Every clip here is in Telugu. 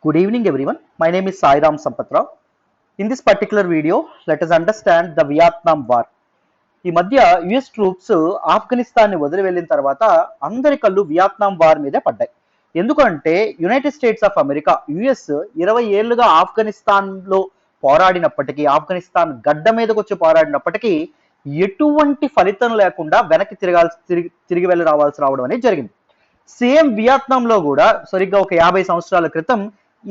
Good evening, everyone. My name is Sai Ram Sampatrao. In this particular video, let us understand the Vietnam War. ఈ మధ్య యుఎస్ ట్రూప్స్ ఆఫ్ఘనిస్తాన్ని వదిలి వెళ్ళిన తర్వాత అందరి కళ్ళు వియత్నాం వార్ మీదే పడ్డాయి. ఎందుకంటే United States of America US 20 ఏళ్లుగా ఆఫ్ఘనిస్తాన్లో పోరాడినప్పటికీ, ఆఫ్ఘనిస్తాన్ గడ్డ మీదకి వచ్చి పోరాడినప్పటికీ ఎటువంటి ఫలితం లేకుండా వెనక్కి తిరిగి వెళ్ళి రావడం అనేది జరిగింది. సేమ్ వియత్నాంలో కూడా సరిగ్గా ఒక 50 సంవత్సరాల క్రితం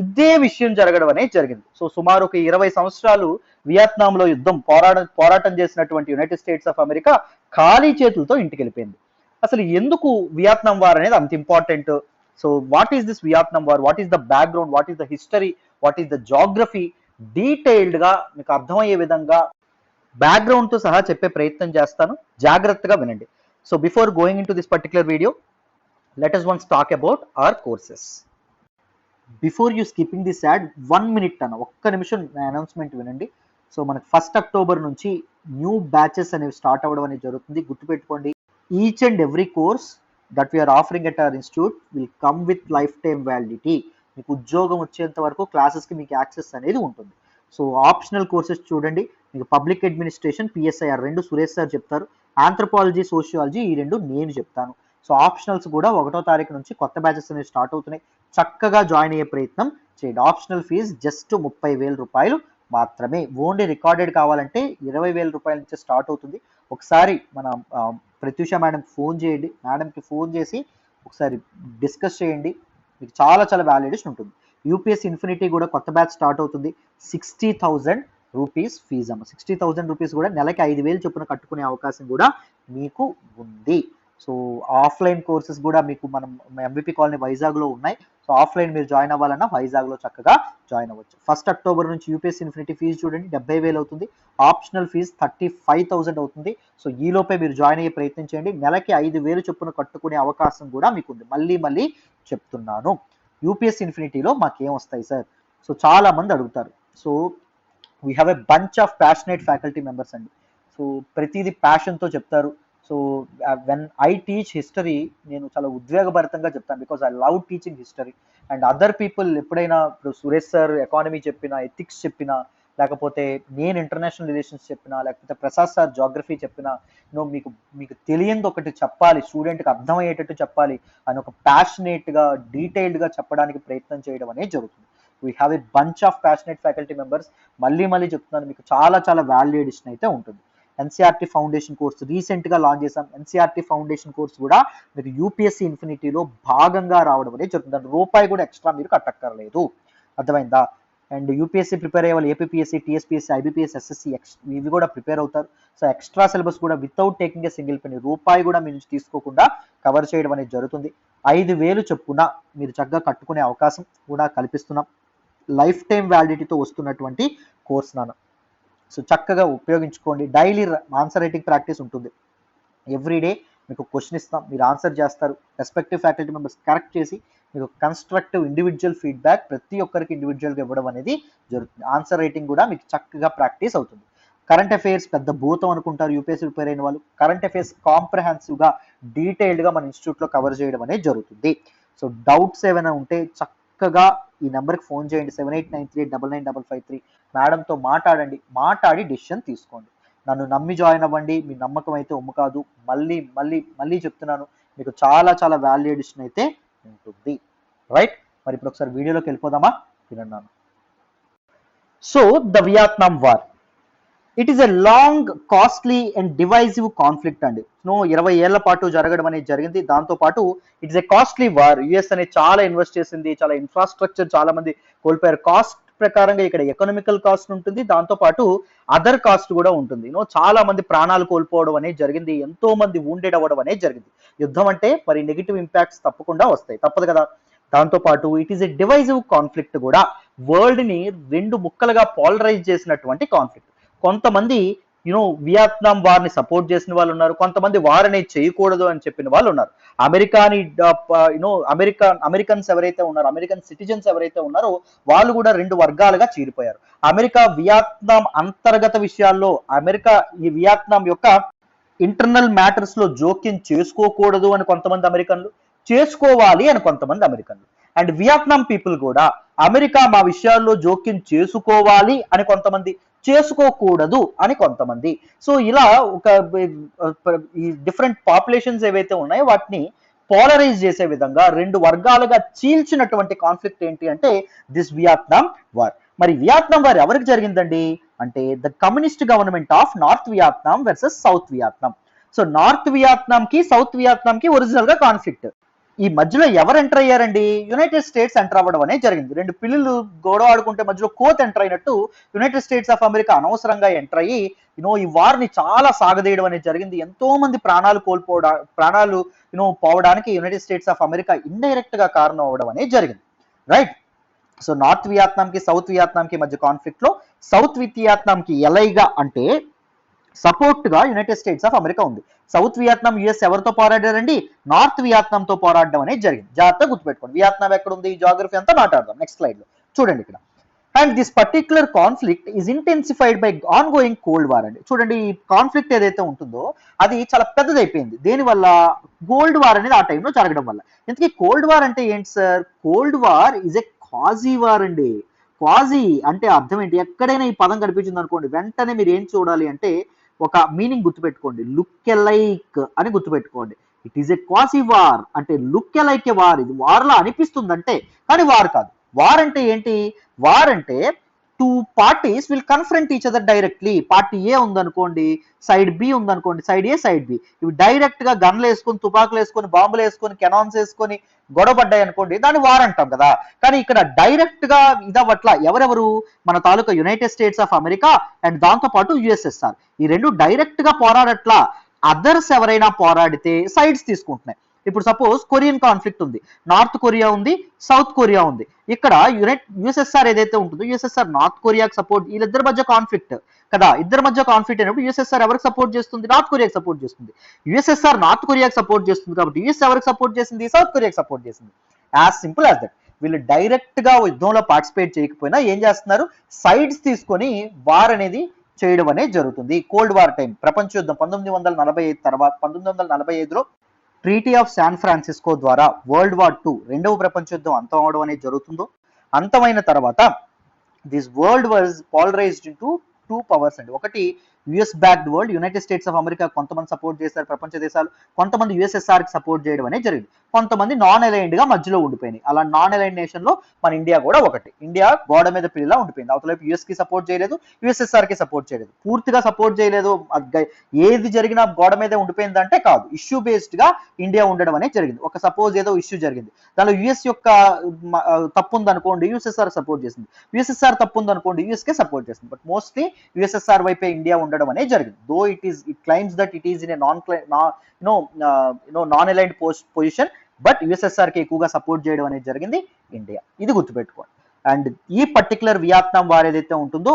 ఇదే విషయం జరగడం అనేది జరిగింది. సో సుమారు ఒక 20 సంవత్సరాలు వియత్నాంలో యుద్ధం పోరాటం చేసినటువంటి యునైటెడ్ స్టేట్స్ ఆఫ్ అమెరికా ఖాళీ చేతులతో ఇంటికి వెళ్ళిపోయింది. అసలు ఎందుకు వియత్నాం వార్ అనేది అంత important? So what is this Vietnam war, what is the background, what is the history, what is the geography, detailed గా మీకు అర్థమయ్యే విధంగా బ్యాక్గ్రౌండ్ తో సహా చెప్పే ప్రయత్నం చేస్తాను. జాగ్రత్తగా వినండి. So before going in to this particular video, let us once talk about our courses. Before you skipping this ad, 1 minute అన్న ఒక్క నిమిషం అనౌన్స్మెంట్ వినండి. సో మనకి 1st అక్టోబర్ నుంచి న్యూ బ్యాచెస్ అనేవి స్టార్ట్ అవ్వడం అనేది జరుగుతుంది. గుర్తుపెట్టుకోండి, each and every course that we're offering at our institute will come with life time validity. మీకు ఉద్యోగం వచ్చేంత వరకు క్లాసెస్కి మీకు యాక్సెస్ అనేది ఉంటుంది. సో ఆప్షనల్ కోర్సెస్ చూడండి, మీకు పబ్లిక్ అడ్మినిస్ట్రేషన్, పిఎస్ఐఆర్ రెండు సురేష్ సార్ చెప్తారు, ఆంథ్రపాలజీ, సోషియాలజీ ఈ రెండు నేను చెప్తాను. సో ఆప్షనల్స్ కూడా 1వ తారీఖు నుంచి కొత్త బ్యాచెస్ అనేవి స్టార్ట్ అవుతున్నాయి. చక్కగా జాయిన్ అయ్యే ప్రయత్నం చేయండి. ఆప్షనల్ ఫీజు జస్ట్ 30,000 రూపాయలు మాత్రమే. ఓన్లీ రికార్డెడ్ కావాలంటే 20,000 రూపాయల నుంచి స్టార్ట్ అవుతుంది. ఒకసారి మన ప్రత్యూష మేడంకి ఫోన్ చేయండి, మేడంకి ఫోన్ చేసి ఒకసారి డిస్కస్ చేయండి. మీకు చాలా వ్యాలిడేషన్ ఉంటుంది. యూపీఎస్సీ ఇన్ఫినిటీ కూడా కొత్త బ్యాచ్ స్టార్ట్ అవుతుంది. 60,000 రూపీస్ ఫీజు అమ్మ. 60,000 రూపీస్ కూడా నెలకి 5,000 చొప్పున కట్టుకునే అవకాశం కూడా మీకు ఉంది. సో ఆఫ్లైన్ కోర్సెస్ కూడా మీకు మనం ఎంబీపీ కాలనీ వైజాగ్లో ఉన్నాయి. సో ఆఫ్లైన్ మీరు జాయిన్ అవ్వాలన్నా వైజాగ్లో చక్కగా జాయిన్ అవ్వచ్చు. 1st అక్టోబర్ నుంచి యూపీఎస్సీ ఇన్ఫినిటీ ఫీజు చూడండి 70,000 అవుతుంది. ఆప్షనల్ ఫీజు 35,000 అవుతుంది. సో ఈ లోపే మీరు జాయిన్ అయ్యే ప్రయత్నం చేయండి. నెలకి 5,000 చొప్పున కట్టుకునే అవకాశం కూడా మీకు ఉంది. మళ్ళీ చెప్తున్నాను, యూపీఎస్సీ ఇన్ఫినిటీలో మాకేం వస్తాయి సార్? సో చాలా మంది అడుగుతారు. So we have a bunch of passionate faculty members అండి. సో ప్రతిదీ ప్యాషన్తో చెప్తారు. So when I teach history నేను చాలా ఉద్వేగభరితంగా చెప్తాను, because I love teaching history. And other people ఎప్పుడైనా ఇప్పుడు సురేష్ సార్ ఎకానమీ చెప్పినా, ఎథిక్స్ చెప్పినా, లేకపోతే నేను ఇంటర్నేషనల్ రిలేషన్స్ చెప్పినా, లేకపోతే ప్రసాద్ సార్ జాగ్రఫీ చెప్పినా, మీకు తెలియంది ఒకటి చెప్పాలి, స్టూడెంట్కి అర్థమయ్యేటట్టు చెప్పాలి అని ఒక ప్యాషనేట్గా డీటెయిల్డ్గా చెప్పడానికి ప్రయత్నం చేయడం అనేది జరుగుతుంది. We have a bunch of passionate faculty members. మళ్ళీ చెప్తున్నాను, మీకు చాలా వాల్యూ ఎడిషన్ అయితే ఉంటుంది. ఎన్సీఆర్టీ ఫౌండేషన్ కోర్స్ రీసెంట్గా లాంచ్ చేసాం. ఎన్సీఆర్టీ ఫౌండేషన్ కోర్స్ కూడా మీరు యూపీఎస్సీ ఇన్ఫినిటీలో భాగంగా రావడం అనేది జరుగుతుంది. రూపాయి కూడా ఎక్స్ట్రా మీరు కట్టక్కర్లేదు. అర్థమైందా? అండ్ యూపీఎస్సీ ప్రిపేర్ అయ్యే వాళ్ళు ఏపీఎస్సీ, టీఎస్పీఎస్సీ, ఐబీపీఎస్, ఎస్ఎస్సీ ఇవి కూడా ప్రిపేర్ అవుతారు. సో ఎక్స్ట్రా సిలబస్ కూడా without taking a single penny, రూపాయి కూడా మీ నుంచి తీసుకోకుండా కవర్ చేయడం అనేది జరుగుతుంది. 5,000 చొప్పున మీరు చక్కగా కట్టుకునే అవకాశం కూడా కల్పిస్తున్నాం. లైఫ్ టైం వ్యాలిడిటీతో వస్తున్నటువంటి కోర్స్ నాన్న. సో చక్కగా ఉపయోగించుకోండి. డైలీ ఆన్సర్ రైటింగ్ ప్రాక్టీస్ ఉంటుంది. ఎవ్రీడే మీకు క్వశ్చన్ ఇస్తాం, మీరు ఆన్సర్ చేస్తారు. రెస్పెక్టివ్ ఫ్యాకల్టీ మెంబర్స్ కరెక్ట్ చేసి మీకు కన్స్ట్రక్టివ్ ఇండివిజువల్ ఫీడ్బ్యాక్ ప్రతి ఒక్కరికి ఇండివిజువల్గా ఇవ్వడం అనేది జరుగుతుంది. ఆన్సర్ రైటింగ్ కూడా మీకు చక్కగా ప్రాక్టీస్ అవుతుంది. కరెంట్ అఫైర్స్ పెద్ద భూతం అనుకుంటారు యూపీఎస్సీ ప్రిపేర్ అయిన వాళ్ళు. కరెంట్ అఫైర్స్ కాంప్రహెన్సివ్గా డీటెయిల్డ్గా మన ఇన్స్టిట్యూట్లో కవర్ చేయడం అనేది జరుగుతుంది. సో డౌట్స్ ఏమైనా ఉంటే చక్కగా ఈ నెంబర్కి ఫోన్ చేయండి, 7893899553. మేడంతో మాట్లాడి డెసిషన్ తీసుకోండి. నన్ను నమ్మి జాయిన్ అవ్వండి. మీ నమ్మకం అయితే ఒమ్ము కాదు. మళ్ళీ చెప్తున్నాను, మీకు చాలా వాల్యూ ఎడిషన్ అయితే ఉంటుంది. రైట్, మరి ఇప్పుడు ఒకసారి వీడియోలోకి వెళ్ళిపోదామా? విన్నాను. So the Vietnam war, it is a long, costly and divisive conflict అండి. 20 ఏళ్ల పాటు జరగడం అనేది జరిగింది. దాంతోపాటు it's a costly war. US అనేది చాలా ఇన్వెస్ట్ చేసింది, చాలా ఇన్ఫ్రాస్ట్రక్చర్ చాలా మంది కోల్పోయారు. కాస్ట్ ప్రకారంగా ఇక్కడ ఎకనామికల్ కాస్ట్ ఉంటుంది, దాంతోపాటు అదర్ కాస్ట్ కూడా ఉంటుంది. చాలా మంది ప్రాణాలు కోల్పోవడం అనేది జరిగింది, ఎంతో మంది వూండెడ్ అవ్వడం అనేది జరిగింది. యుద్ధం అంటే మరి నెగిటివ్ ఇంపాక్ట్స్ తప్పకుండా వస్తాయి, తప్పదు కదా. దాంతోపాటు it is a divisive conflict కూడా. వరల్డ్ ని 2 ముక్కలుగా పోలరైజ్ చేసినటువంటి కాన్ఫ్లిక్ట్. కొంతమంది వియత్నాం వార్ ని సపోర్ట్ చేసిన వాళ్ళు ఉన్నారు, కొంతమంది వార్ అనేది చేయకూడదు అని చెప్పిన వాళ్ళు ఉన్నారు. అమెరికాని అమెరికన్స్ ఎవరైతే ఉన్నారో, అమెరికన్ సిటిజన్స్ ఎవరైతే ఉన్నారో వాళ్ళు కూడా 2 వర్గాలుగా చీలిపోయారు. అమెరికా వియత్నాం అంతర్గత విషయాల్లో, అమెరికా ఈ వియత్నాం యొక్క ఇంటర్నల్ మ్యాటర్స్ లో జోక్యం చేసుకోకూడదు అని కొంతమంది అమెరికన్లు, చేసుకోవాలి అని కొంతమంది అమెరికన్లు. అండ్ వియత్నాం పీపుల్ కూడా అమెరికా మా విషయాల్లో జోక్యం చేసుకోవాలి అని కొంతమంది, చేసుకోకూడదు అని కొంతమంది. సో ఇలా ఒక ఈ డిఫరెంట్ పాపులేషన్స్ ఏవైతే ఉన్నాయో వాటిని పోలరైజ్ చేసే విధంగా రెండు వర్గాలుగా చీల్చినటువంటి కాన్ఫ్లిక్ట్ ఏంటి అంటే దిస్ వియత్నాం వార్. మరి వియత్నాం వార్ ఎవరికి జరిగిందండి అంటే the communist government of north Vietnam versus south Vietnam. So north Vietnam కి సౌత్ వియత్నాం కి ఒరిజినల్ గా కాన్ఫ్లిక్ట్. ఈ మధ్యలో ఎవరు ఎంటర్ అయ్యారండి? యునైటెడ్ స్టేట్స్ ఎంటర్ అవ్వడం అనేది జరిగింది. రెండు పిల్లలు గొడవ ఆడుకుంటే మధ్యలో కోత్ ఎంటర్ అయినట్టు యునైటెడ్ స్టేట్స్ ఆఫ్ అమెరికా అనవసరంగా ఎంటర్ అయ్యి ఈ వార్ ని చాలా సాగదీయడం అనేది జరిగింది. ఎంతో మంది ప్రాణాలు పోవడానికి United States of America indirect గా కారణం అవ్వడం అనేది జరిగింది. రైట్. సో నార్త్ వియత్నాం కి సౌత్ వియత్నాం కి మధ్య కాన్ఫ్లిక్ట్ లో సౌత్ వియత్నాం కి ఎలైగా అంటే సపోర్ట్ గా యునైటెడ్ స్టేట్స్ ఆఫ్ అమెరికా ఉంది. సౌత్ వియత్నాం యుఎస్ ఎవరితో పోరాడారండి? నార్త్ వియత్నాం తో పోరాడడం అనేది జరిగింది. జాగ్రత్తగా గుర్తుపెట్టుకోండి. వియత్నాం ఎక్కడ ఉంది, జాగ్రఫీ అంతా మాట్లాడదాం నెక్స్ట్ స్లైడ్ లో. చూడండి ఇక్కడ. And this particular conflict is intensified by on going cold war అండి. చూడండి ఈ కాన్ఫ్లిక్ట్ ఏదైతే ఉంటుందో అది చాలా పెద్దదైపోయింది. దేనివల్ల? గోల్డ్ వార్ అనేది ఆ టైంలో జరగడం వల్ల. ఇంతకీ కోల్డ్ వార్ అంటే ఏంటి sir? Cold war is a quasi war అండి. క్వాజీ అంటే అర్థం ఏంటి? ఎక్కడైనా ఈ పదం కనిపించింది అనుకోండి, వెంటనే మీరు ఏం చూడాలి అంటే ఒక మీనింగ్ గుర్తుపెట్టుకోండి, లుక్ ఎలైక్ అని గుర్తుపెట్టుకోండి. It is a quasi war అంటే లుక్ ఎలైక్ ఏ వార్. ఇది వార్ లా అనిపిస్తుంది అంటే, కానీ వార్ కాదు. వార్ అంటే ఏంటి? వార్ అంటే two parties will confront each other directly. Party A ఉందనుకోండి, సైడ్ బి ఉందనుకోండి, సైడ్ ఏ సైడ్ బి, ఇవి డైరెక్ట్ గా గన్లు వేసుకొని, తుపాకులు వేసుకొని, బాంబులు వేసుకొని, కెనాన్స్ వేసుకొని గొడవపడ్డాయి అనుకోండి, దాన్ని వార్ అంటాం కదా. కానీ ఇక్కడ డైరెక్ట్ గా ఇదవట్ల. ఎవరెవరు? మన తాలూకా United States of America and దాంతో పాటు యుఎస్ఎస్ఆర్, ఈ రెండు డైరెక్ట్ గా పోరాడట్లా. అదర్స్ ఎవరైనా పోరాడితే సైడ్స్ తీసుకుంటున్నాయి. ఇప్పుడు సపోజ్ కొరియన్ కాన్ఫ్లిక్ట్ ఉంది, నార్త్ కొరియా ఉంది, సౌత్ కొరియా ఉంది. ఇక్కడ యుఎస్ఎస్ఆర్ ఏదైతే ఉంటుందో యుఎస్ఎస్ఆర్ నార్త్ కొరియాకి సపోర్ట్, వీళ్ళిద్దరి మధ్య కాన్ఫ్లిక్ట్ కదా. ఇద్దరి మధ్య కాన్ఫ్లిక్ట్ అయినప్పుడు యుఎస్ఎస్ఆర్ ఎవరికి సపోర్ట్ చేస్తుంది? నార్త్ కొరియాకి సపోర్ట్ చేస్తుంది. యుఎస్ఎస్ఆర్ నార్త్ కొరియాకి సపోర్ట్ చేస్తుంది కాబట్టి యుఎస్ ఎవరికి సపోర్ట్ చేసింది? సౌత్ కొరియాకి సపోర్ట్ చేసింది. As simple as that. వీళ్ళు డైరెక్ట్ గా యుద్ధంలో పార్టిసిపేట్ చేయకపోయినా ఏం చేస్తున్నారు? సైడ్స్ తీసుకొని వార్ అనేది చేయడం అనేది జరుగుతుంది. కోల్డ్ వార్ టైం, ప్రపంచ యుద్ధం 1945 తర్వాత 1945లో ట్రీటీ ఆఫ్ శాన్ ఫ్రాన్సిస్కో ద్వారా వరల్డ్ వార్ 2 రెండవ ప్రపంచ యుద్ధం అంతం అవడం అనేది జరుగుతుందో, అంతమైన తర్వాత this world was polarised into 2 powers అండి. ఒకటి US backed world, United States of America కొంతమంది సపోర్ట్ చేశారు ప్రపంచ దేశాలు, కొంతమంది యుఎస్ఎస్ఆర్ కి సపోర్ట్ చేయడం అనేది జరిగింది. కొంతమంది నాన్ అలైన్డ్ గా మధ్యలో ఉండిపోయినాయి. అలా నాన్ అలైన్డ్ నేషన్ లో మన ఇండియా కూడా ఒకటి. ఇండియా గోడ మీద పిల్లిలా ఉండిపోయింది. అవతలైపు యుఎస్ కి సపోర్ట్ చేయలేదు, యుఎస్ఎస్ఆర్ కి సపోర్ట్ చేయలేదు, పూర్తిగా సపోర్ట్ చేయలేదు. ఏది జరిగినా గోడ మీదే ఉండిపోయింది అంటే కాదు. ఇష్యూ బేస్డ్ గా ఇండియా ఉండడం అనేది జరిగింది. ఒక సపోజ్ ఏదో ఇష్యూ జరిగింది, దానిలో యుఎస్ యొక్క తప్పు ఉందనుకోండి, యుఎస్ఎస్ఆర్ సపోర్ట్ చేసింది. యుఎస్ఎస్ఆర్ తప్పు ఉందనుకోండి, యుఎస్ కే సపోర్ట్ చేసింది. బట్ మోస్ట్లీ యుఎస్ఎస్ఆర్ వైపే ఇండియా ఉండడం అనేది జరిగింది. Though it claims that it is in a non aligned position, but USSR కి ఎక్కువగా సపోర్ట్ చేయడం అనేది జరిగింది ఇండియా. ఇది గుర్తుపెట్టుకోండి. అండ్ ఈ పర్టికులర్ వియత్నాం వార్ ఏదైతే ఉంటుందో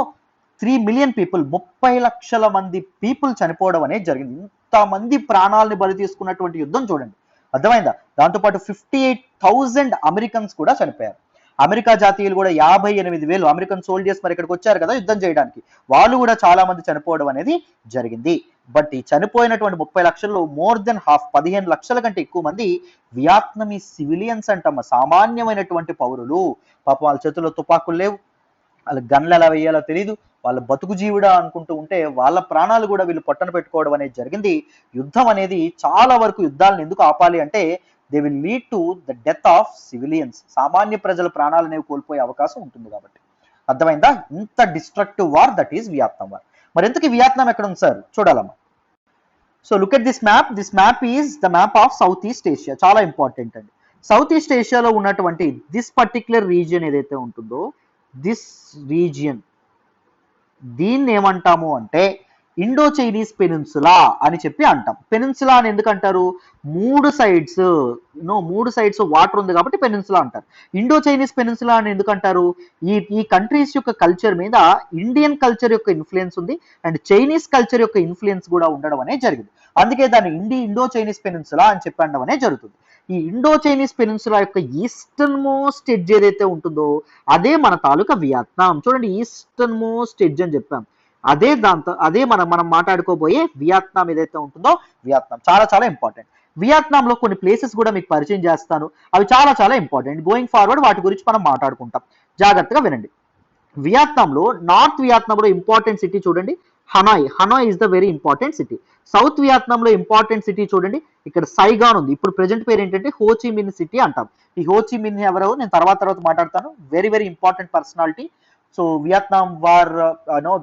3 మిలియన్ పీపుల్, 30 లక్షల మంది పీపుల్ చనిపోవడం అనేది జరిగింది. ఇంతమంది ప్రాణాలని బలి తీసుకున్నటువంటి యుద్ధం చూడండి, అర్థమైందా? దాంతోపాటు 58,000 అమెరికన్స్ కూడా చనిపోయారు. అమెరికా జాతీయులు కూడా 58,000 అమెరికన్ సోల్జర్స్ మరి ఇక్కడికి వచ్చారు కదా యుద్ధం చేయడానికి, వాళ్ళు కూడా చాలా మంది చనిపోవడం అనేది జరిగింది. బట్ ఈ చనిపోయినటువంటి 30 లక్షల్లో మోర్ దెన్ హాఫ్, 15 లక్షల కంటే ఎక్కువ మంది వియత్నమీస్ సివిలియన్స్ అంటమ్మ, సామాన్యమైనటువంటి పౌరులు. పాపం వాళ్ళ చేతుల్లో తుపాకులు లేవు, వాళ్ళ గన్లు ఎలా వేయాలో తెలియదు, వాళ్ళ బతుకు జీవుడా అనుకుంటూ ఉంటే వాళ్ళ ప్రాణాలు కూడా వీళ్ళు పొట్టన పెట్టుకోవడం అనేది జరిగింది. యుద్ధం అనేది చాలా వరకు యుద్ధాలను ఎందుకు ఆపాలి అంటే they will lead to the death of civilians. సామాన్య ప్రజల ప్రాణాలు అనేవి కోల్పోయే అవకాశం ఉంటుంది కాబట్టి. అర్థమైందా? ఇంత destructive war that is Vietnam war. మరి ఎందుకు వియత్నాం ఎక్కడ ఉంది సార్? చూడాలమ్మా. So look at this map. This map is the map of South East Asia. చాలా ఇంపార్టెంట్ అండి. సౌత్ ఈస్ట్ ఏషియాలో ఉన్నటువంటి దిస్ పర్టిక్యులర్ రీజియన్ ఏదైతే ఉంటుందో, దిస్ రీజియన్, దీన్ని ఏమంటాము అంటే ఇండో చైనీస్ పెనిన్సులా అని చెప్పి అంటాం. పెనిన్సులా అని ఎందుకు అంటారు? మూడు సైడ్స్ వాటర్ ఉంది కాబట్టి పెనిన్సులా అంటారు. ఇండో చైనీస్ పెనిన్సులా అని ఎందుకు అంటారు? ఈ కంట్రీస్ యొక్క కల్చర్ మీద ఇండియన్ కల్చర్ యొక్క ఇన్ఫ్లుయెన్స్ ఉంది అండ్ చైనీస్ కల్చర్ యొక్క ఇన్ఫ్లుయెన్స్ కూడా ఉండడం అనేది జరిగింది. అందుకే దాన్ని ఇండో చైనీస్ పెనిన్సులా అని చెప్పి అనడం అనేది జరుగుతుంది. ఈ ఇండో చైనీస్ పెనిన్సులా యొక్క ఈస్టర్న్ మోస్ట్ ఎడ్జ్ ఏదైతే ఉంటుందో అదే మన తాలూకా వియత్నాం. చూడండి, ఈస్టర్న్ మోస్ట్ ఎడ్జ్ అని చెప్పాం. అదే మనం మాట్లాడుకోబోయే వియత్నాం ఏదైతే ఉంటుందో వియత్నాం చాలా చాలా ఇంపార్టెంట్. వియత్నాం లో కొన్ని ప్లేసెస్ కూడా మీకు పరిచయం చేస్తాను, అవి చాలా చాలా ఇంపార్టెంట్. గోయింగ్ ఫార్వర్డ్ వాటి గురించి మనం మాట్లాడుకుంటాం. జాగ్రత్తగా వినండి. వియత్నాంలో నార్త్ వియత్నాంలో ఇంపార్టెంట్ సిటీ చూడండి Hanoi. Hanoi is the very important city. South వియత్నాంలో ఇంపార్టెంట్ సిటీ చూడండి ఇక్కడ సైగాన్ ఉంది. ఇప్పుడు ప్రెజెంట్ పేరు ఏంటంటే హోచిమిన్ సిటీ అంటాం. ఈ హోచిమిన్ ఎవరో నేను తర్వాత మాట్లాడతాను. Very very important personality. So Vietnam war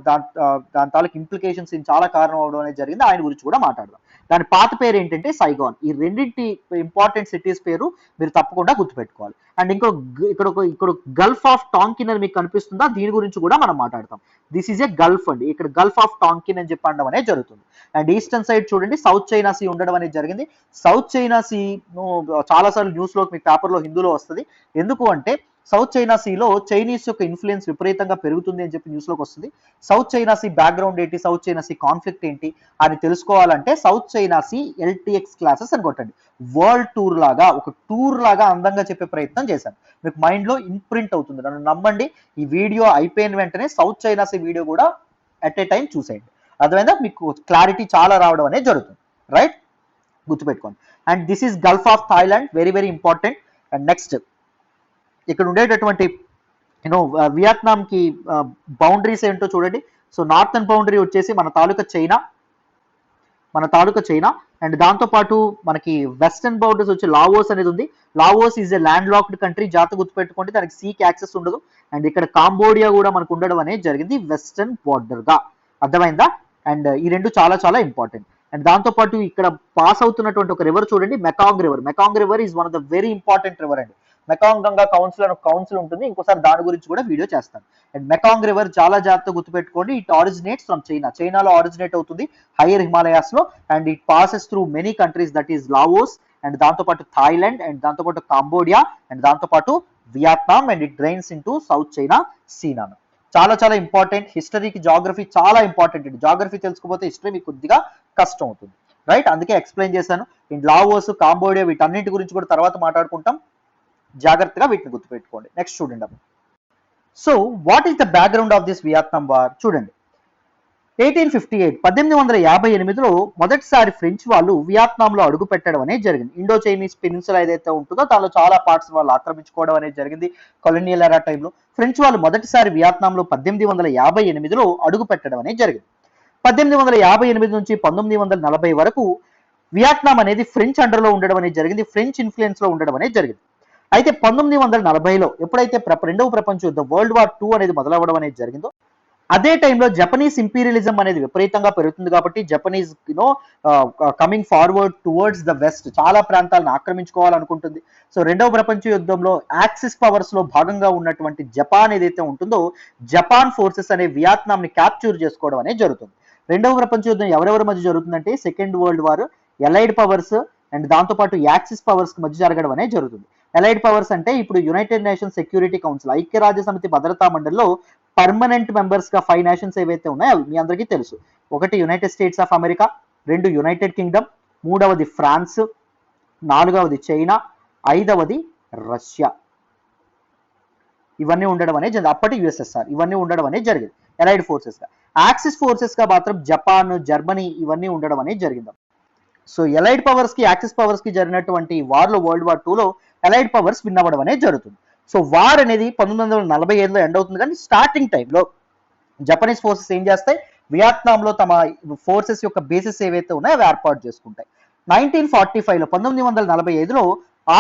దాని తాలూకు ఇంప్లికేషన్స్ చాలా కారణం అవడం అనేది జరిగింది. ఆయన గురించి కూడా మాట్లాడదాం. దాని పాత పేరు ఏంటంటే సైగాన్. ఈ రెండింటి ఇంపార్టెంట్ సిటీస్ పేరు మీరు తప్పకుండా గుర్తుపెట్టుకోవాలి. అండ్ ఇక్కడ గల్ఫ్ ఆఫ్ టాంకిన్ అని మీకు కనిపిస్తుందా, దీని గురించి కూడా మనం మాట్లాడతాం. దిస్ ఈజ్ ఏ గల్ఫ్ అండి. ఇక్కడ గల్ఫ్ ఆఫ్ టాంకిన్ అని చెప్పడం అనేది జరుగుతుంది. అండ్ ఈస్టర్న్ సైడ్ చూడండి సౌత్ చైనా సీ ఉండడం అనేది జరిగింది. సౌత్ చైనా సీ చాలాసార్లు న్యూస్ లో మీ పేపర్లో హిందీలో వస్తుంది. ఎందుకు అంటే సౌత్ చైనా సీలో చైనీస్ యొక్క ఇన్ఫ్లుయెన్స్ విపరీతంగా పెరుగుతుంది అని చెప్పి న్యూస్లోకి వస్తుంది. సౌత్ చైనా సీ బ్యాక్గ్రౌండ్ ఏంటి, సౌత్ చైనా సీ కాన్ఫ్లిక్ట్ ఏంటి అని తెలుసుకోవాలంటే South China Sea LTX classes అని కొట్టండి. వరల్డ్ టూర్ లాగా ఒక టూర్ లాగా అందంగా చెప్పే ప్రయత్నం చేశాను. మీకు మైండ్ లో ఇంప్రింట్ అవుతుంది. నన్ను నమ్మండి, ఈ వీడియో అయిపోయిన వెంటనే సౌత్ చైనా సీ వీడియో కూడా అట్ ఏ టైం చూసేయండి. అర్థమైందా? మీకు క్లారిటీ చాలా రావడం అనేది జరుగుతుంది. రైట్, గుర్తుపెట్టుకోండి. And this is Gulf of Thailand, very very important. And next ఇక్కడ ఉండేటటువంటి వియత్నాం కి బౌండరీస్ ఏంటో చూడండి. సో నార్థన్ బౌండరీ వచ్చేసి మన తాలూకా చైనా అండ్ దాంతో పాటు మనకి వెస్టర్న్ బౌండరీస్ వచ్చి లావోస్ అనేది ఉంది. Laos is a land locked country, జాగ్రత్త గుర్తుపెట్టుకోండి, దానికి సీకి యాక్సెస్ ఉండదు. అండ్ ఇక్కడ కాంబోడియా కూడా మనకు ఉండడం అనేది జరిగింది వెస్టర్న్ బార్డర్ గా. అర్థమైందా? అండ్ ఈ రెండు చాలా చాలా ఇంపార్టెంట్. అండ్ దాంతో పాటు ఇక్కడ పాస్ అవుతున్నటువంటి ఒక రివర్ చూడండి, Mekong river. Mekong river is one of the very important river అండి. మెకాంగ్ గంగా కౌన్సిల్ అని కౌన్సిల్ ఉంటుంది, ఇంకోసారి దాని గురించి కూడా వీడియో చేస్తాను. అండ్ మెకాంగ్ రివర్ చాలా జాగ్రత్తగా గుర్తుపెట్టుకోండి. ఇట్ ఆరిజినేట్స్ ఫ్రమ్ చైనాలో ఆరిజినేట్ అవుతుంది హైయర్ హిమాలయాస్ లో. And it passes through many countries, that is Laos and దాంతోపాటు థాయిలాండ్ అండ్ దాంతోపాటు కాంబోడియా అండ్ దాంతోపాటు Vietnam and it drains into South China సీనాను. చాలా చాలా ఇంపార్టెంట్. హిస్టరీకి జాగ్రఫీ చాలా ఇంపార్టెంట్ అండి. జాగ్రఫీ తెలుసుకోకపోతే హిస్టరీ మీకు కొద్దిగా కష్టం అవుతుంది. రైట్, అందుకే ఎక్స్ప్లెయిన్ చేశాను. ఇన్ లావోస్, కాంబోడియా వీటన్నిటి గురించి కూడా తర్వాత మాట్లాడుకుంటాం. జాగ్రత్తగా వీటిని గుర్తుపెట్టుకోండి. నెక్స్ట్ చూడండి. So what is the background of this Vietnam war చూడండి. 1858లో మొదటిసారి ఫ్రెంచ్ వాళ్ళు వియత్నాంలో అడుగు పెట్టడం అనేది జరిగింది. ఇండో చైనీస్ పెనిన్సులా ఏదైతే ఉంటుందో దానిలో చాలా పార్ట్స్ వాళ్ళు ఆక్రమించుకోవడం అనేది జరిగింది. కొలోనియల్ ఎరా టైంలో ఫ్రెంచ్ వాళ్ళు మొదటిసారి వియత్నాంలో 1858లో అడుగు పెట్టడం అనేది జరిగింది. 1858 నుంచి 1940 వరకు వియత్నాం అనేది ఫ్రెంచ్ అండర్లో ఉండడం అనేది జరిగింది. ఫ్రెంచ్ ఇన్ఫ్లుయెన్స్ లో ఉండడం అనేది జరిగింది. అయితే 1940లో ఎప్పుడైతే రెండవ ప్రపంచ యుద్ధం వరల్డ్ వార్ 2 అనేది మొదలవ్వడం అనేది జరిగిందో అదే టైంలో జపనీస్ ఇంపీరియలిజం అనేది విపరీతంగా పెరుగుతుంది. కాబట్టి Japanese coming forward towards the west, చాలా ప్రాంతాలను ఆక్రమించుకోవాలనుకుంటుంది. సో రెండవ ప్రపంచ యుద్ధంలో యాక్సిస్ పవర్స్ లో భాగంగా ఉన్నటువంటి జపాన్ ఏదైతే ఉంటుందో జపాన్ ఫోర్సెస్ అనే వియత్నాం ని క్యాప్చర్ చేసుకోవడం అనేది జరుగుతుంది. రెండవ ప్రపంచ యుద్ధం ఎవరెవరి మధ్య జరుగుతుందంటే second world war allied powers and దాంతోపాటు యాక్సిస్ పవర్స్ మధ్య జరగడం అనేది జరుగుతుంది. ఎలైడ్ పవర్స్ అంటే ఇప్పుడు యునైటెడ్ నేషన్స్ సెక్యూరిటీ కౌన్సిల్, ఐక్యరాజ్య సమితి భద్రతా మండలిలో పర్మనెంట్ మెంబర్స్ గా 5 నేషన్స్ ఏవైతే ఉన్నాయో మీ అందరికీ తెలుసు. ఒకటి United States of America, 2 United Kingdom, 3వది ఫ్రాన్స్, 4వది చైనా, 5వది రష్యా. ఇవన్నీ ఉండడం అనేది జరిగింది. అప్పటి యుఎస్ఎస్ఆర్ ఇవన్నీ ఉండడం అనేది జరిగింది ఎలైడ్ ఫోర్సెస్ గా. యాక్సిస్ ఫోర్సెస్ గా మాత్రం జపాన్, జర్మనీ ఇవన్నీ ఉండడం అనేది జరిగింది. సో ఎలైడ్ పవర్స్ కి యాక్సిస్ పవర్స్ కి జరిగినటువంటి వార్ లో వరల్డ్ వార్ 2లో ఎలైడ్ పవర్స్ విన్ అవ్వడం అనేది జరుగుతుంది. సో వార్ అనేది 1945లో ఎండ్ అవుతుంది. కానీ స్టార్టింగ్ టైంలో జపనీస్ ఫోర్సెస్ ఏం చేస్తాయి, వియత్నాంలో తమ ఫోర్సెస్ యొక్క బేసెస్ ఏవైతే ఉన్నాయో అవి ఏర్పాటు చేసుకుంటాయి. 1945లో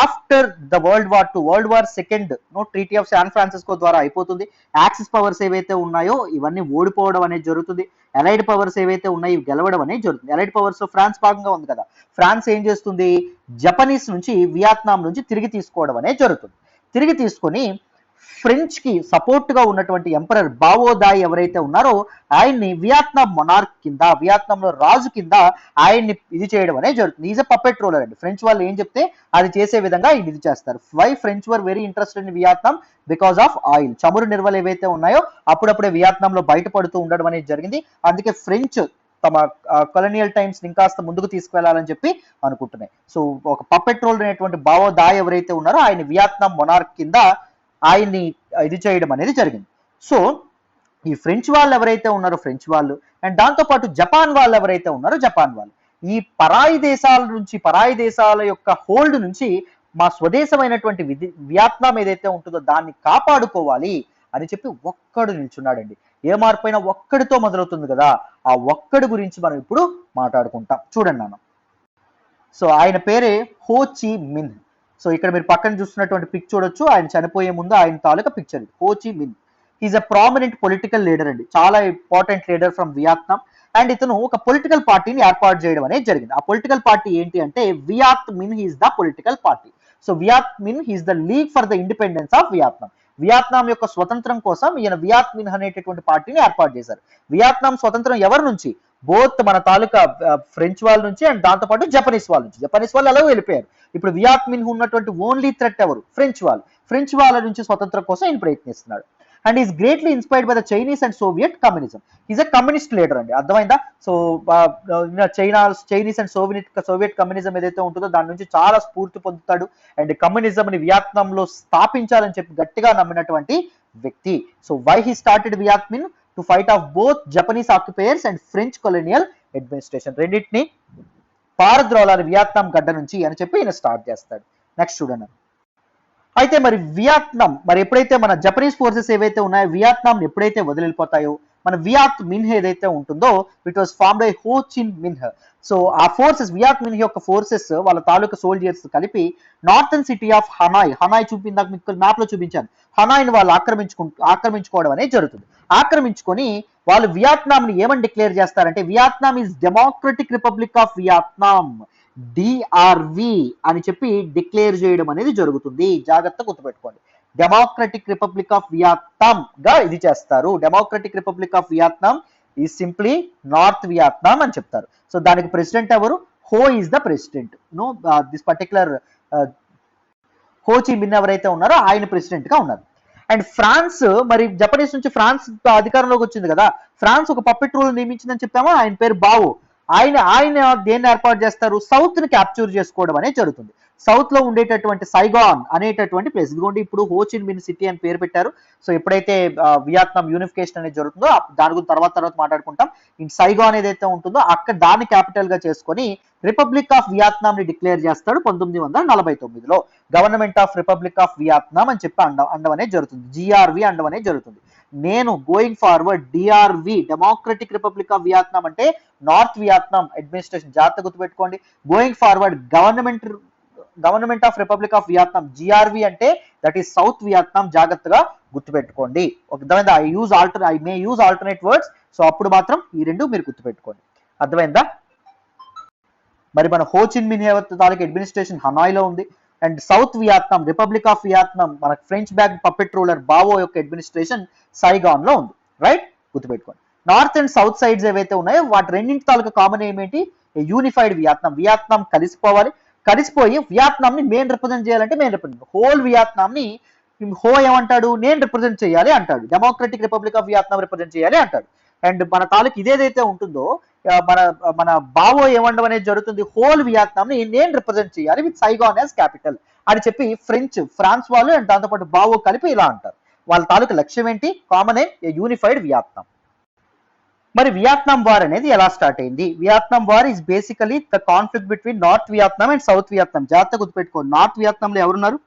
after the world war 2 world war second treaty of San Francisco ద్వారా అయిపోతుంది. యాక్సిస్ పవర్స్ ఏవైతే ఉన్నాయో ఇవన్నీ ఓడిపోవడం అనేది జరుగుతుంది. ఎలైడ్ పవర్స్ ఏవైతే ఉన్నాయో ఇవి గెలవడం అనేది జరుగుతుంది. ఎలైడ్ పవర్స్ లో ఫ్రాన్స్ భాగంగా ఉంది కదా, ఫ్రాన్స్ ఏం చేస్తుంది, జపనీస్ నుంచి వియత్నాం నుంచి తిరిగి తీసుకోవడం అనేది జరుగుతుంది. తిరిగి తీసుకొని ఫ్రెంచ్ కి సపోర్ట్ గా ఉన్నటువంటి ఎంపరర్ బావోదాయ్ ఎవరైతే ఉన్నారో ఆయన్ని వియత్నాం మొనార్క్ కింద, వియత్నాంలో రాజు కింద ఆయన్ని ఇది చేయడం అనేది జరుగుతుంది. ఈజ్ ఎ పపెట్ రోలర్ అండి. ఫ్రెంచ్ వాళ్ళు ఏం చెప్తే అది చేసే విధంగా ఇది చేస్తారు. Why French were very interested in Vietnam? Because of oil. చమురు నిల్వలు ఏవైతే ఉన్నాయో అప్పుడప్పుడే వియత్నాంలో బయటపడుతూ ఉండడం అనేది జరిగింది. అందుకే ఫ్రెంచ్ తమ కొలోనియల్ టైమ్స్ ఇంకాస్త ముందుకు తీసుకువెళ్లాలని చెప్పి అనుకుంటున్నాయి. సో ఒక పపెట్ రోల్ అనేటువంటి బావోదాయ్ ఎవరైతే ఉన్నారో ఆయన వియత్నాం మొనార్క్ కింద ఆయన్ని ఇది చేయడం అనేది జరిగింది. సో ఈ ఫ్రెంచ్ వాళ్ళు ఎవరైతే ఉన్నారో ఫ్రెంచ్ వాళ్ళు అండ్ దాంతోపాటు జపాన్ వాళ్ళు ఎవరైతే ఉన్నారో జపాన్ వాళ్ళు ఈ పరాయి దేశాల యొక్క హోల్డ్ నుంచి మా స్వదేశమైనటువంటి వియత్నాం ఏదైతే ఉంటుందో దాన్ని కాపాడుకోవాలి అని చెప్పి ఒక్కడు నిల్చున్నాడండి. ఏ మార్పైనా ఒక్కడితో మొదలవుతుంది కదా, ఆ ఒక్కడి గురించి మనం ఇప్పుడు మాట్లాడుకుంటాం. చూడండి నాన్న. సో ఆయన పేరే హో చి మిన్. సో ఇక్కడ మీరు పక్కన చూస్తున్నటువంటి పిక్ చూడొచ్చు, ఆయన చనిపోయే ముందు ఆయన తాలూకా picture. Ho Chi Minh is a prominent political leader అండి, చాలా important leader from Vietnam. And ఇతను ఒక పొలిటికల్ పార్టీని ఏర్పాటు చేయడం అనేది జరిగింది. ఆ పొలిటికల్ పార్టీ ఏంటి అంటే Viet Minh is the political party. So Viet Minh is the league for the independence of Vietnam. Vietnam యొక్క స్వతంత్రం కోసం ఈయన వియత్ మిన్ అనేటటువంటి పార్టీని ఏర్పాటు చేశారు. వియత్నాం స్వతంత్రం ఎవరి నుంచి? బోత్ మన తాలూకా ఫ్రెంచ్ వాళ్ళ నుంచి అండ్ దాంతోపాటు జపనీస్ వాళ్ళ నుంచి. జపనీస్ వాళ్ళు ఎలా వెళ్ళిపోయారు. ఇప్పుడు వియత్ మిన్ ఉన్నటువంటి ఓన్లీ థ్రెట్ ఎవరు? ఫ్రెంచ్ వాళ్ళు. ఫ్రెంచ్ వాళ్ళ నుంచి స్వతంత్రం కోసం ఆయన ప్రయత్నిస్తున్నాడు. And is greatly inspired by the Chinese and Soviet communism. Is a communist leader అండి, అర్థమైందా? So Chinese and Soviet communism ఏదైతే ఉంటుందో దాని నుంచి చాలా స్ఫూర్తి పొందుతాడు. అండ్ కమ్యూనిజం ని వియత్నాంలో స్థాపించాలని చెప్పి గట్టిగా నమ్మినటువంటి వ్యక్తి. So why he started Viet Minh? To fight of both Japanese occupiers and French colonial administration. రెండింటిని పారద్రోలాలి వియత్నాం గడ్డ నుంచి అని చెప్పి ఈయన స్టార్ట్ చేస్తాడు. నెక్స్ట్ చూడండి. అయితే మరి వియత్నాం మరి ఎప్పుడైతే మన జపనీస్ ఫోర్సెస్ ఏవైతే ఉన్నాయో వియత్నాం ఎప్పుడైతే వదిలిపోతాయో మన వియత్ మిన్హ్ ఏదైతే ఉంటుందో ఇట్ వాస్ ఫార్మ్డ్ బై హో చిన్ మిన్హ్. సో ఆ ఫోర్సెస్ వియత్ మిన్హ్ యొక్క ఫోర్సెస్ వాళ్ళ తాలూకా సోల్జర్స్ కలిపి northern city of Hanoi, Hanoi చూపిందాక మీకు మ్యాప్ లో చూపించాను, హనాయ్ని వాళ్ళు ఆక్రమించుకోవడం అనేది జరుగుతుంది. ఆక్రమించుకొని వాళ్ళు వియత్నాం ని ఏమని డిక్లేర్ చేస్తారంటే Vietnam is Democratic republic of Vietnam, DRV అని చెప్పి డిక్లేర్ చేయడం అనేది జరుగుతుంది. జాగ్రత్తగా గుర్తుపెట్టుకోండి. డెమోక్రటిక్ రిపబ్లిక్ ఆఫ్ వియత్నాం గా ఇది చేస్తారు. డెమోక్రటిక్ రిపబ్లిక్ ఆఫ్ వియత్నాం ఈ సింప్లీ నార్త్ వియత్నాం అని చెప్తారు. సో దానికి ప్రెసిడెంట్ ఎవరు? Ho is the president. No this particular Ho Chi Minh ఎవరైతే ఉన్నారో ఆయన ప్రెసిడెంట్ గా ఉన్నారు. అండ్ ఫ్రాన్స్ మరి జపనీస్ నుంచి ఫ్రాన్స్ అధికారంలోకి వచ్చింది కదా, ఫ్రాన్స్ ఒక పప్పెట్ రూల్ నియమించిందని చెప్పామో, ఆయన పేరు బావో. ఆయన దేన్ని ఏర్పాటు చేస్తారు? సౌత్ ని క్యాప్చర్ చేసుకోవడం అనేది జరుగుతుంది. సౌత్ లో ఉండేటటువంటి సైగాన్ అనేటటువంటి ప్లేస్, ఇదిగోండి ఇప్పుడు హో చిన్ మిన్ సిటీ అని పేరు పెట్టారు. సో ఎప్పుడైతే వియత్నాం యూనిఫికేషన్ అనేది జరుగుతుందో దాని గురించి తర్వాత మాట్లాడుకుంటాం. ఈ సైగాన్ ఏదైతే ఉంటుందో అక్కడ దాన్ని క్యాపిటల్ గా చేసుకొని రిపబ్లిక్ ఆఫ్ వియత్నాం ని డిక్లేర్ చేస్తాడు 1949లో. Government of republic of Vietnam అని చెప్పి అండం అనేది జరుగుతుంది. జిఆర్వి అండం అనేది జరుగుతుంది. నేను going forward DRV democratic republic of Vietnam అంటే నార్త్ వియత్నాం అడ్మినిస్ట్రేషన్, జాగ్రత్త గుర్తుపెట్టుకోండి. Going forward Government of republic of Vietnam, GRV అంటే దట్ ఈస్ సౌత్ వియత్నాం, జాగ్రత్తగా గుర్తుపెట్టుకోండి. అర్థమైందా? I may use alternate words. So అప్పుడు మాత్రం ఈ రెండు మీరు గుర్తుపెట్టుకోండి. అర్థమైందా? మరి మన హో చిన్ మిన్ తాలూకు అడ్మినిస్ట్రేషన్ హనాయ్ లో ఉంది. And south Vietnam republic of Vietnam మన ఫ్రెంచ్ బ్యాక్ పప్పెట్ రూలర్ బావో యొక్క అడ్మినిస్ట్రేషన్ సైగాన్ లో ఉంది. రైట్, గుర్తుపెట్టుకోండి. నార్త్ అండ్ సౌత్ సైడ్స్ ఏవైతే ఉన్నాయో వాటి రెండింటి తాలూకా కామన్ ఏమేంటి? Unified Vietnam. వియత్నాం కలిసిపోయి వియత్నాం ని మెయిన్ రిప్రజెంట్ చేయాలంటే హోల్ వియత్నాం ని హో ఏమంటాడు? నేను రిప్రజెంట్ చేయాలి అంటాడు. Democratic republic of Vietnam represent చేయాలి అంటాడు. అండ్ మన తాలూకు ఇదేదైతే ఉంటుందో మన బావో ఏమండం అనేది జరుగుతుంది, హోల్ వియత్నాం ని నేను రిప్రజెంట్ చేయాలి విత్ సైగాన్ యాజ్ క్యాపిటల్ అని చెప్పి ఫ్రాన్స్ వాళ్ళు అండ్ దాంతోపాటు బావో కలిపి ఇలా అంటారు. వాళ్ళ తాలూకు లక్ష్యం ఏంటి? Common unified Vietnam. మరి వియత్నాం వార్ అనేది ఎలా స్టార్ట్ అయింది? Vietnam war is basically the conflict between north Vietnam and south Vietnam. జాగ్రత్త గుర్తుపెట్టుకో. నార్త్ వియత్నాంలో ఎవరున్నారు?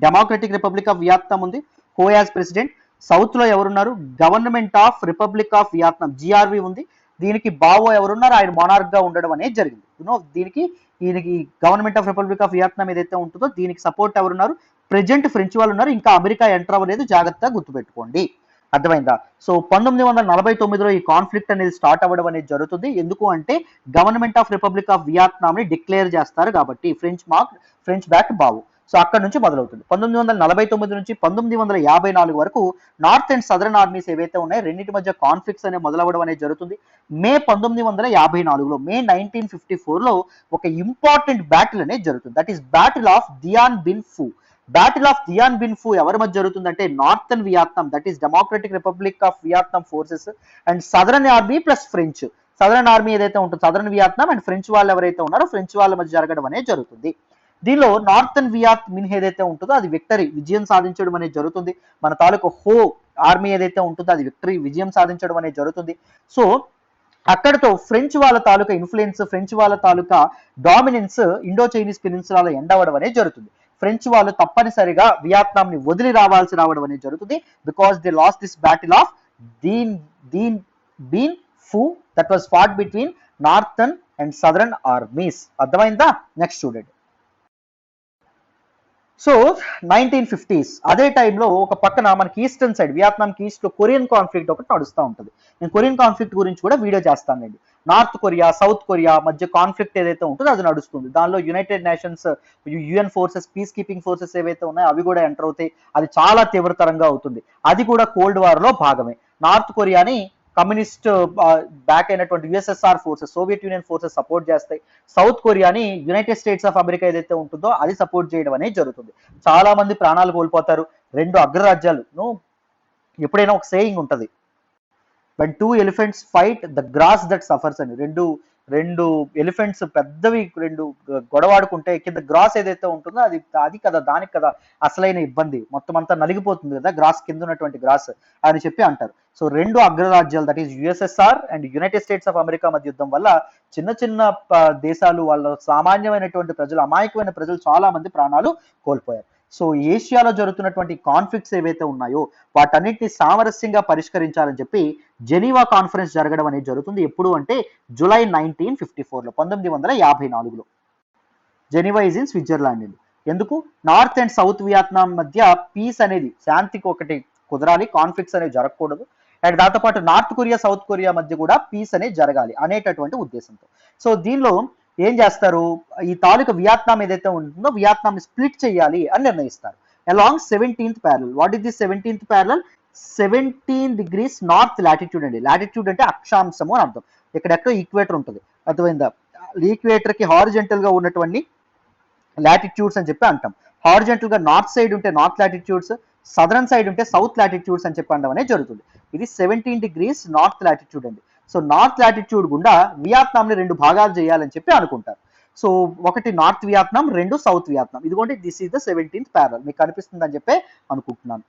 డెమోక్రటిక్ రిపబ్లిక్ ఆఫ్ వియత్నాం ఉంది, హో యాజ్ ప్రెసిడెంట్. సౌత్ లో ఎవరున్నారు? Government of republic of Vietnam, GRV ఉంది. దీనికి బావో ఎవరున్నారు? ఆయన మొనార్క్ గా ఉండడం అనేది జరిగింది. ఈయనకి government of republic of Vietnam ఏదైతే ఉంటుందో దీనికి సపోర్ట్ ఎవరున్నారు? ప్రెజెంట్ ఫ్రెంచ్ వాళ్ళు ఉన్నారు, ఇంకా అమెరికా ఎంటర్ అవ్వలేదు. జాగ్రత్తగా గుర్తుపెట్టుకోండి. అర్థమైందా? సో 1949లో ఈ కాన్ఫ్లిక్ట్ అనేది స్టార్ట్ అవ్వడం అనేది జరుగుతుంది. ఎందుకు అంటే government of republic of Vietnam ని డిక్లేర్ చేస్తారు కాబట్టి ఫ్రెంచ్ బ్యాక్ బావో. సో అక్కడ నుంచి మొదలవుతుంది. 1949 నుంచి 1954 వరకు నార్త్ అండ్ సదరన్ ఆర్మీస్ ఏవైతే ఉన్నాయో రెండింటి మధ్య కాన్ఫ్లిక్ట్స్ అనేవి మొదలవ్వడం అనేది జరుగుతుంది. మే 1954లో మే 1954లో ఒక ఇంపార్టెంట్ బ్యాటిల్ అనేది జరుగుతుంది. That is battle of Dien Bien Phu. Battle of Dien Bien Phu ఎవరి మధ్య జరుగుతుందంటే northern Vietnam, that is Democratic republic of Vietnam forces and southern army plus French. Southern army ఏదైతే ఉంటుందో సదరన్ వియత్నాం అండ్ ఫ్రెంచ్ వాళ్ళు ఎవరైతే ఉన్నారో ఫ్రెంచ్ వాళ్ళ మధ్య జరగడం అనేది జరుగుతుంది. దీనిలో నార్థన్ వియత్ మిన్ ఏదైతే ఉంటుందో అది విజయం సాధించడం అనేది జరుగుతుంది. మన తాలూకు హో ఆర్మీ ఏదైతే ఉంటుందో అది విజయం సాధించడం అనేది జరుగుతుంది. సో అక్కడతో ఫ్రెంచ్ వాళ్ళ తాలూకా ఇన్ఫ్లుయెన్స్, ఫ్రెంచ్ వాళ్ళ తాలూకా డామినెన్స్ ఇండో చైనీస్ పెనిన్సులాలో ఎండ్ అవ్వడం అనేది జరుగుతుంది. ఫ్రెంచ్ వాళ్ళు తప్పనిసరిగా వియత్నాం ని వదిలి రావడం అనేది జరుగుతుంది, because they lost this battle of Dien Dien Bien Phu that was fought between northern and southern armies. అర్థమైందా? నెక్స్ట్ చూడండి. సో 1950s అదే టైంలో ఒక పక్కన మనకి ఈస్టర్న్ సైడ్ వియత్నాంకి ఈస్ట్ లో కొరియన్ కాన్ఫ్లిక్ట్ ఒకటి నడుస్తూ ఉంటుంది. నేను కొరియన్ కాన్ఫ్లిక్ట్ గురించి కూడా వీడియో చేస్తానండి. నార్త్ కొరియా సౌత్ కొరియా మధ్య కాన్ఫ్లిక్ట్ ఏదైతే ఉంటుందో అది నడుస్తుంది. దానిలో United nations UN forces piece keeping forces ఏవైతే ఉన్నాయో అవి కూడా ఎంటర్ అవుతాయి. అది చాలా తీవ్రతరంగా అవుతుంది. అది కూడా కోల్డ్ వార్ లో భాగమే. నార్త్ కొరియాని కమ్యూనిస్ట్ బ్యాక్ అయినటువంటి USSR forces Soviet Union forces support చేస్తాయి. సౌత్ కొరియాని యునైటెడ్ స్టేట్స్ ఆఫ్ అమెరికా ఏదైతే ఉంటుందో అది సపోర్ట్ చేయడం అనేది జరుగుతుంది. చాలా మంది ప్రాణాలు కోల్పోతారు. రెండు అగ్రరాజ్యాలు. ఎప్పుడైనా ఒక సేయింగ్ ఉంటది, when two elephants fight the grass that suffers అని. రెండు ఎలిఫెంట్స్ పెద్దవి రెండు గొడవాడుకుంటే కింద గ్రాస్ ఏదైతే ఉంటుందో అది కదా దానికి కదా అసలైన ఇబ్బంది, మొత్తం అంతా నలిగిపోతుంది కదా గ్రాస్ కింద ఉన్నటువంటి గ్రాస్ అని చెప్పి అంటారు. సో రెండు అగ్రరాజ్యాలు that is USSR and United States of America మధ్య యుద్ధం వల్ల చిన్న చిన్న దేశాలు వాళ్ళ సామాన్యమైనటువంటి ప్రజలు అమాయకమైన ప్రజలు చాలా మంది ప్రాణాలు కోల్పోయారు. సో ఏషియాలో జరుగుతున్నటువంటి కాన్ఫ్లిక్ట్స్ ఏవైతే ఉన్నాయో వాటన్నిటిని సామరస్యంగా పరిష్కరించాలని చెప్పి జెనీవా కాన్ఫరెన్స్ జరగడం అనేది జరుగుతుంది. ఎప్పుడు అంటే జూలై 1954లో 1954లో. Geneva is in Switzerland. ఎందుకు? నార్త్ అండ్ సౌత్ వియత్నాం మధ్య పీస్ అనేది శాంతికి ఒకటి కుదరాలి, కాన్ఫ్లిక్ట్స్ అనేవి జరగకూడదు. అండ్ దాంతోపాటు నార్త్ కొరియా సౌత్ కొరియా మధ్య కూడా పీస్ అనేది జరగాలి అనేటటువంటి ఉద్దేశంతో. సో దీనిలో ఏం చేస్తారు, ఈ తాలూకా వియత్నాం ఏదైతే ఉంటుందో వియత్నాం స్ప్లిట్ చేయాలి అని నిర్ణయిస్తారు. Along 17th parallel. What is the 17th parallel? 17 degrees north latitude అండి. లాటిట్యూడ్ అంటే అక్షాంశము అని అర్థం. ఇక్కడెక్కడ ఈక్వేటర్ ఉంటుంది, అర్థమైందా? ఈక్వేటర్ కి హారిజెంటల్ గా ఉన్నటువంటి లాటిట్యూడ్స్ అని చెప్పి అంటాం. హారిజెంటల్ గా నార్త్ సైడ్ ఉంటే నార్త్ లాటిట్యూడ్స్, సదరన్ సైడ్ ఉంటే సౌత్ లాటిట్యూడ్స్ అని చెప్పి అనడం అనేది జరుగుతుంది. ఇది 17 degrees నార్త్ లాటిట్యూడ్ అండి. సో నార్త్ లాటిట్యూడ్ గుండా వియత్నాంని రెండు భాగాలు చేయాలని చెప్పి అనుకుంటారు. సో ఒకటి నార్త్ వియత్నాం, రెండు సౌత్ వియత్నాం. ఇదిగోండి this is the 17th parallel. మీకు కనిపిస్తుందని చెప్పి అనుకుంటున్నాను.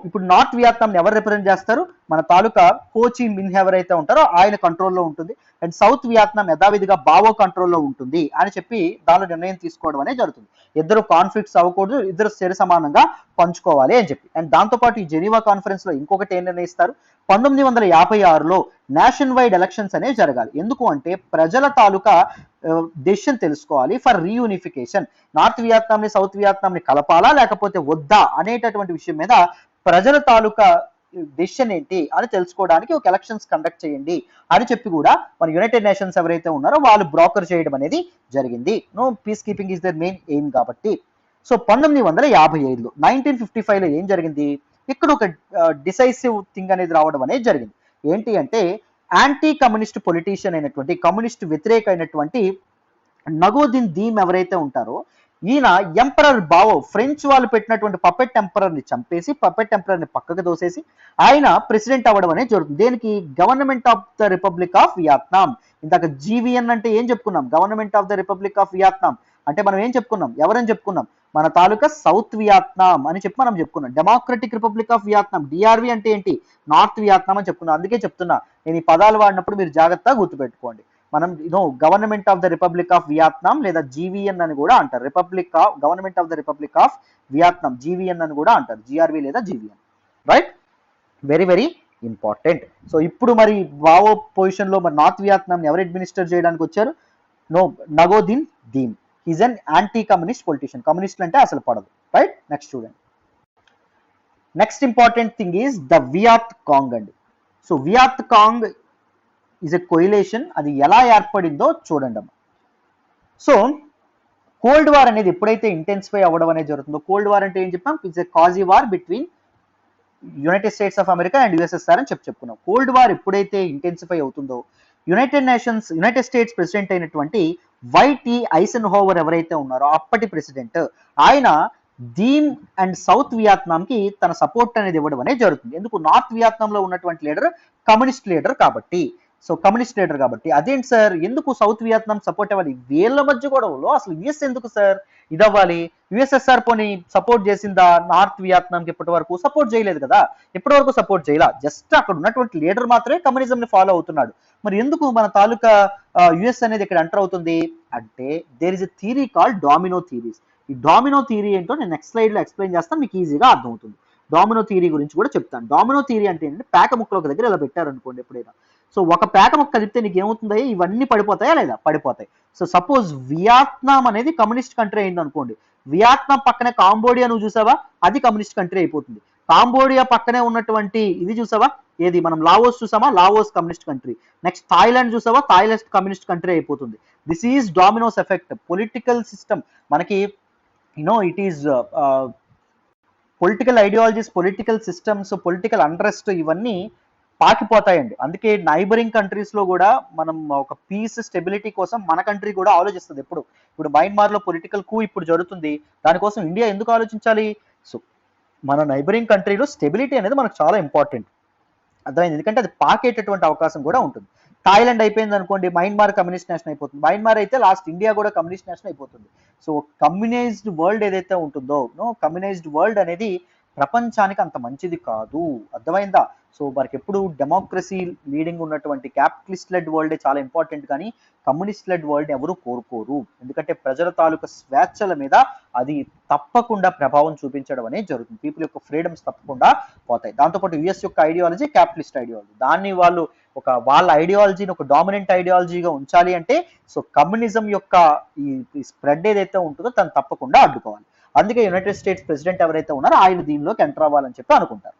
ఇప్పుడు నార్త్ వియత్నాం ఎవరు రిప్రజెంట్ చేస్తారు? మన తాలూకా హో చి మిన్ ఎవరైతే ఉంటారో ఆయన కంట్రోల్లో ఉంటుంది. అండ్ సౌత్ వియత్నాం యథావిధిగా బావో కంట్రోల్లో ఉంటుంది అని చెప్పి దానిలో నిర్ణయం తీసుకోవడం అనేది జరుగుతుంది. ఇద్దరు కాన్ఫ్లిక్ట్స్ అవ్వకూడదు, ఇద్దరు సరి సమానంగా పంచుకోవాలి అని చెప్పి. అండ్ దాంతోపాటు ఈ జెనీవా కాన్ఫరెన్స్ లో ఇంకొకటి ఏం నిర్ణయిస్తారు, 1956లో నేషన్ వైడ్ ఎలక్షన్స్ అనేవి జరగాలి. ఎందుకు అంటే ప్రజల తాలూకా డెసిషన్ తెలుసుకోవాలి ఫర్ రీయూనిఫికేషన్. నార్త్ వియత్నాం ని సౌత్ వియత్నాం ని కలపాలా లేకపోతే వద్దా అనేటటువంటి విషయం మీద ప్రజల తాలూకా డెసిషన్ ఏంటి అని తెలుసుకోవడానికి ఒక ఎలక్షన్స్ కండక్ట్ చేయండి అని చెప్పి కూడా మన యునైటెడ్ నేషన్స్ ఎవరైతే ఉన్నారో వాళ్ళు బ్రోకర్ చేయడం అనేది జరిగింది. Peace keeping is their main aim కాబట్టి. సో 1955లో 1955లో ఏం జరిగింది, ఇక్కడ ఒక డిసైసివ్ థింగ్ అనేది రావడం అనేది జరిగింది. ఏంటి అంటే యాంటీ కమ్యూనిస్ట్ పొలిటీషియన్ అయినటువంటి కమ్యూనిస్ట్ వ్యతిరేక అయినటువంటి నగోదిన్ దీమ్ ఎవరైతే ఉంటారో ఈయన ఎంపరర్ బావో ఫ్రెంచ్ వాళ్ళు పెట్టినటువంటి పపెట్ ఎంపరర్ ని చంపేసి పపెట్ ఎంపరర్ ని పక్కకు దోసేసి ఆయన ప్రెసిడెంట్ అవ్వడం అనేది జరుగుతుంది. దేనికి? Government of the republic of Vietnam. ఇందాక జీవీఎన్ అంటే ఏం చెప్పుకున్నాం? Government of the republic of Vietnam అంటే మనం ఏం చెప్పుకున్నాం, ఎవరని చెప్పుకున్నాం? మన తాలూకా సౌత్ వియత్నాం అని చెప్పి మనం చెప్పుకున్నాం. డెమోక్రటిక్ రిపబ్లిక్ ఆఫ్ వియత్నాం, డిఆర్వి అంటే ఏంటి? నార్త్ వియత్నాం అని చెప్పుకున్నాం. అందుకే చెప్తున్నా నేను ఈ పదాలు వాడినప్పుడు మీరు జాగ్రత్తగా గుర్తుపెట్టుకోండి. మనం government of the republic of Vietnam లేదా జీవీఎన్ అని కూడా అంటారు. Government of the republic of Vietnam GVN అని కూడా అంటారు, జిఆర్వి లేదా GVN. Right, very very important. So ఇప్పుడు మరి బావో పొజిషన్ లో మరి నార్త్ వియత్నాం ఎవరు అడ్మినిస్టర్ చేయడానికి వచ్చారు? Ngo Dinh Diem. Is an anti communist politician. కమ్యూనిస్టులు అంటే అసలు పడదు. రైట్, నెక్స్ట్ చూడండి. Next important thing is the Viet Cong అండి. So Viet Cong is a coalition. అది ఎలా ఏర్పడిందో చూడండి అమ్మ. సో కోల్డ్ వార్ అనేది ఎప్పుడైతే ఇంటెన్సిఫై అవ్వడం అనేది జరుగుతుందో, కోల్డ్ వార్ అంటే ఏం చెప్పాం? It's a cozy war between United States of America and USSR అని చెప్పుకున్నాం. కోల్డ్ వార్ ఎప్పుడైతే ఇంటెన్సిఫై అవుతుందో యునైటెడ్ స్టేట్స్ ప్రెసిడెంట్ అయినటువంటి వైటి ఐసెన్హోవర్ ఎవరైతే ఉన్నారో అప్పటి ప్రెసిడెంట్, ఆయన దీమ్ అండ్ సౌత్ వియత్నాం కి తన సపోర్ట్ అనేది ఇవ్వడం అనేది జరుగుతుంది. ఎందుకు? నార్త్ వియత్నాం లో ఉన్నటువంటి లీడర్ కమ్యూనిస్ట్ లీడర్ కాబట్టి. అదేంటి సార్ ఎందుకు సౌత్ వియత్నాం సపోర్ట్ ఇవ్వాలి? వీళ్ళ మధ్య గొడవలో అసలు యుఎస్ ఎందుకు సార్ ఇది అవ్వాలి? యుఎస్ఎస్ఆర్ పోనీ సపోర్ట్ చేసిందా నార్త్ వియత్నాంకి? ఇప్పటి వరకు సపోర్ట్ చేయలేదు కదా, ఇప్పటి వరకు సపోర్ట్ చేయలా. జస్ట్ అక్కడ ఉన్నటువంటి లీడర్ మాత్రమే కమ్యూనిజం ని ఫాలో అవుతున్నాడు. మరి ఎందుకు మన తాలూకా యుఎస్ అనేది ఇక్కడ ఎంటర్ అవుతుంది అంటే there is a theory called domino theories. ఈ డామినో థియరీ ఏంటో నేను నెక్స్ట్ స్లైడ్లో ఎక్స్ప్లెయిన్ చేస్తాను, మీకు ఈజీగా అర్థమవుతుంది. డామినో థియరీ గురించి కూడా చెప్తాను. డామినో థియరీ అంటే ఏంటంటే పేక ముక్కలు ఒక దగ్గర ఇలా పెట్టారనుకోండి ఎప్పుడైనా, సో ఒక పేక ముక్క కదిపితే నీకు ఏమవుతుందో ఇవన్నీ పడిపోతాయా లేదా? పడిపోతాయి. సో సపోజ్ వియత్నాం అనేది కమ్యూనిస్ట్ కంట్రీ అయింది అనుకోండి, వియత్నాం పక్కనే కాంబోడియా నువ్వు చూసావా, అది కమ్యూనిస్ట్ కంట్రీ అయిపోతుంది. కాంబోడియా పక్కనే ఉన్నటువంటి ఇది చూసావా, ఏది మనం లావోస్ చూసామా, Laos communist country. Next Thailand చూసావా, థాయిలాండ్ కమ్యూనిస్ట్ కంట్రీ అయిపోతుంది. This is dominoes effect. Political system మనకి it is political ideologies, political systems, political interest ఇవన్నీ పాకిపోతాయండి. అందుకే నైబరింగ్ కంట్రీస్ లో కూడా మనం ఒక పీస్ స్టెబిలిటీ కోసం మన కంట్రీ కూడా ఆలోచిస్తుంది ఎప్పుడు. ఇప్పుడు మయన్మార్ లో పొలిటికల్ కూ ఇప్పుడు జరుగుతుంది, దానికోసం ఇండియా ఎందుకు ఆలోచించాలి? సో మన నైబరింగ్ కంట్రీలో స్టెబిలిటీ అనేది మనకు చాలా ఇంపార్టెంట్, అర్థమైంది. ఎందుకంటే అది పాకేటటువంటి అవకాశం కూడా ఉంటుంది. థాయిలాండ్ అయిపోయింది అనుకోండి, మయన్మార్ కమ్యూనిస్ట్ నేషన్ అయిపోతుంది. మయన్మార్ అయితే లాస్ట్ ఇండియా కూడా కమ్యూనిస్ట్ నేషన్ అయిపోతుంది. సో కమ్యూనైజ్డ్ వరల్డ్ ఏదైతే ఉంటుందో, కమ్యూనైజ్డ్ వరల్డ్ అనేది ప్రపంచానికి అంత మంచిది కాదు, అర్థమైందా? సో మనకి ఎప్పుడు డెమోక్రసీ లీడింగ్ ఉన్నటువంటి క్యాపిటలిస్ట్ లెడ్ వరల్డే చాలా ఇంపార్టెంట్, కానీ కమ్యూనిస్ట్ లెడ్ వరల్డ్ ఎవరు కోరుకోరు. ఎందుకంటే ప్రజల తాలూకా స్వేచ్ఛల మీద అది తప్పకుండా ప్రభావం చూపించడం అనేది జరుగుతుంది. పీపుల్ యొక్క ఫ్రీడమ్స్ తప్పకుండా పోతాయి. దాంతోపాటు యుఎస్ యొక్క ఐడియాలజీ క్యాపిటలిస్ట్ ఐడియాలజీ, దాన్ని వాళ్ళు వాళ్ళ ఐడియాలజీని ఒక డామినెంట్ ఐడియాలజీగా ఉంచాలి అంటే సో కమ్యూనిజం యొక్క ఈ స్ప్రెడ్ ఏదైతే ఉంటుందో తను తప్పకుండా అడ్డుకోవాలి. అందుకే యునైటెడ్ స్టేట్స్ ప్రెసిడెంట్ ఎవరైతే ఉన్నారో ఆయన దీనిలోకి ఎంటర్ అవ్వాలని చెప్పి అనుకుంటారు.